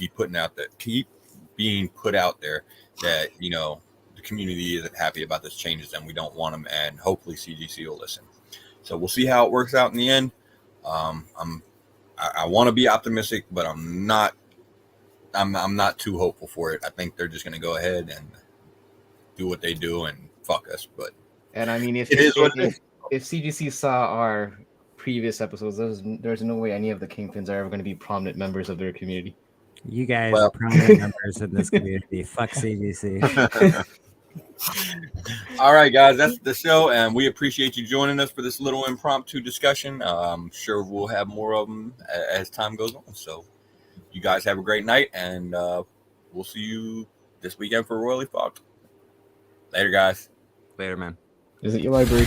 being put out there that, you know, the community isn't happy about this changes and we don't want them, and hopefully CGC will listen. So we'll see how it works out in the end. I want to be optimistic, but I'm not too hopeful for it. I think they're just going to go ahead and do what they do and fuck us. But and I mean, if CGC saw our previous episodes, there's no way any of the Kingpins are ever going to be prominent members of their community. You guys are prominent members in this community. Fuck CGC. All right, guys, that's the show, and we appreciate you joining us for this little impromptu discussion. I'm sure we'll have more of them as time goes on. So you guys have a great night, and we'll see you this weekend for Royally Fucked. Later, guys. Later, man. Visit your library.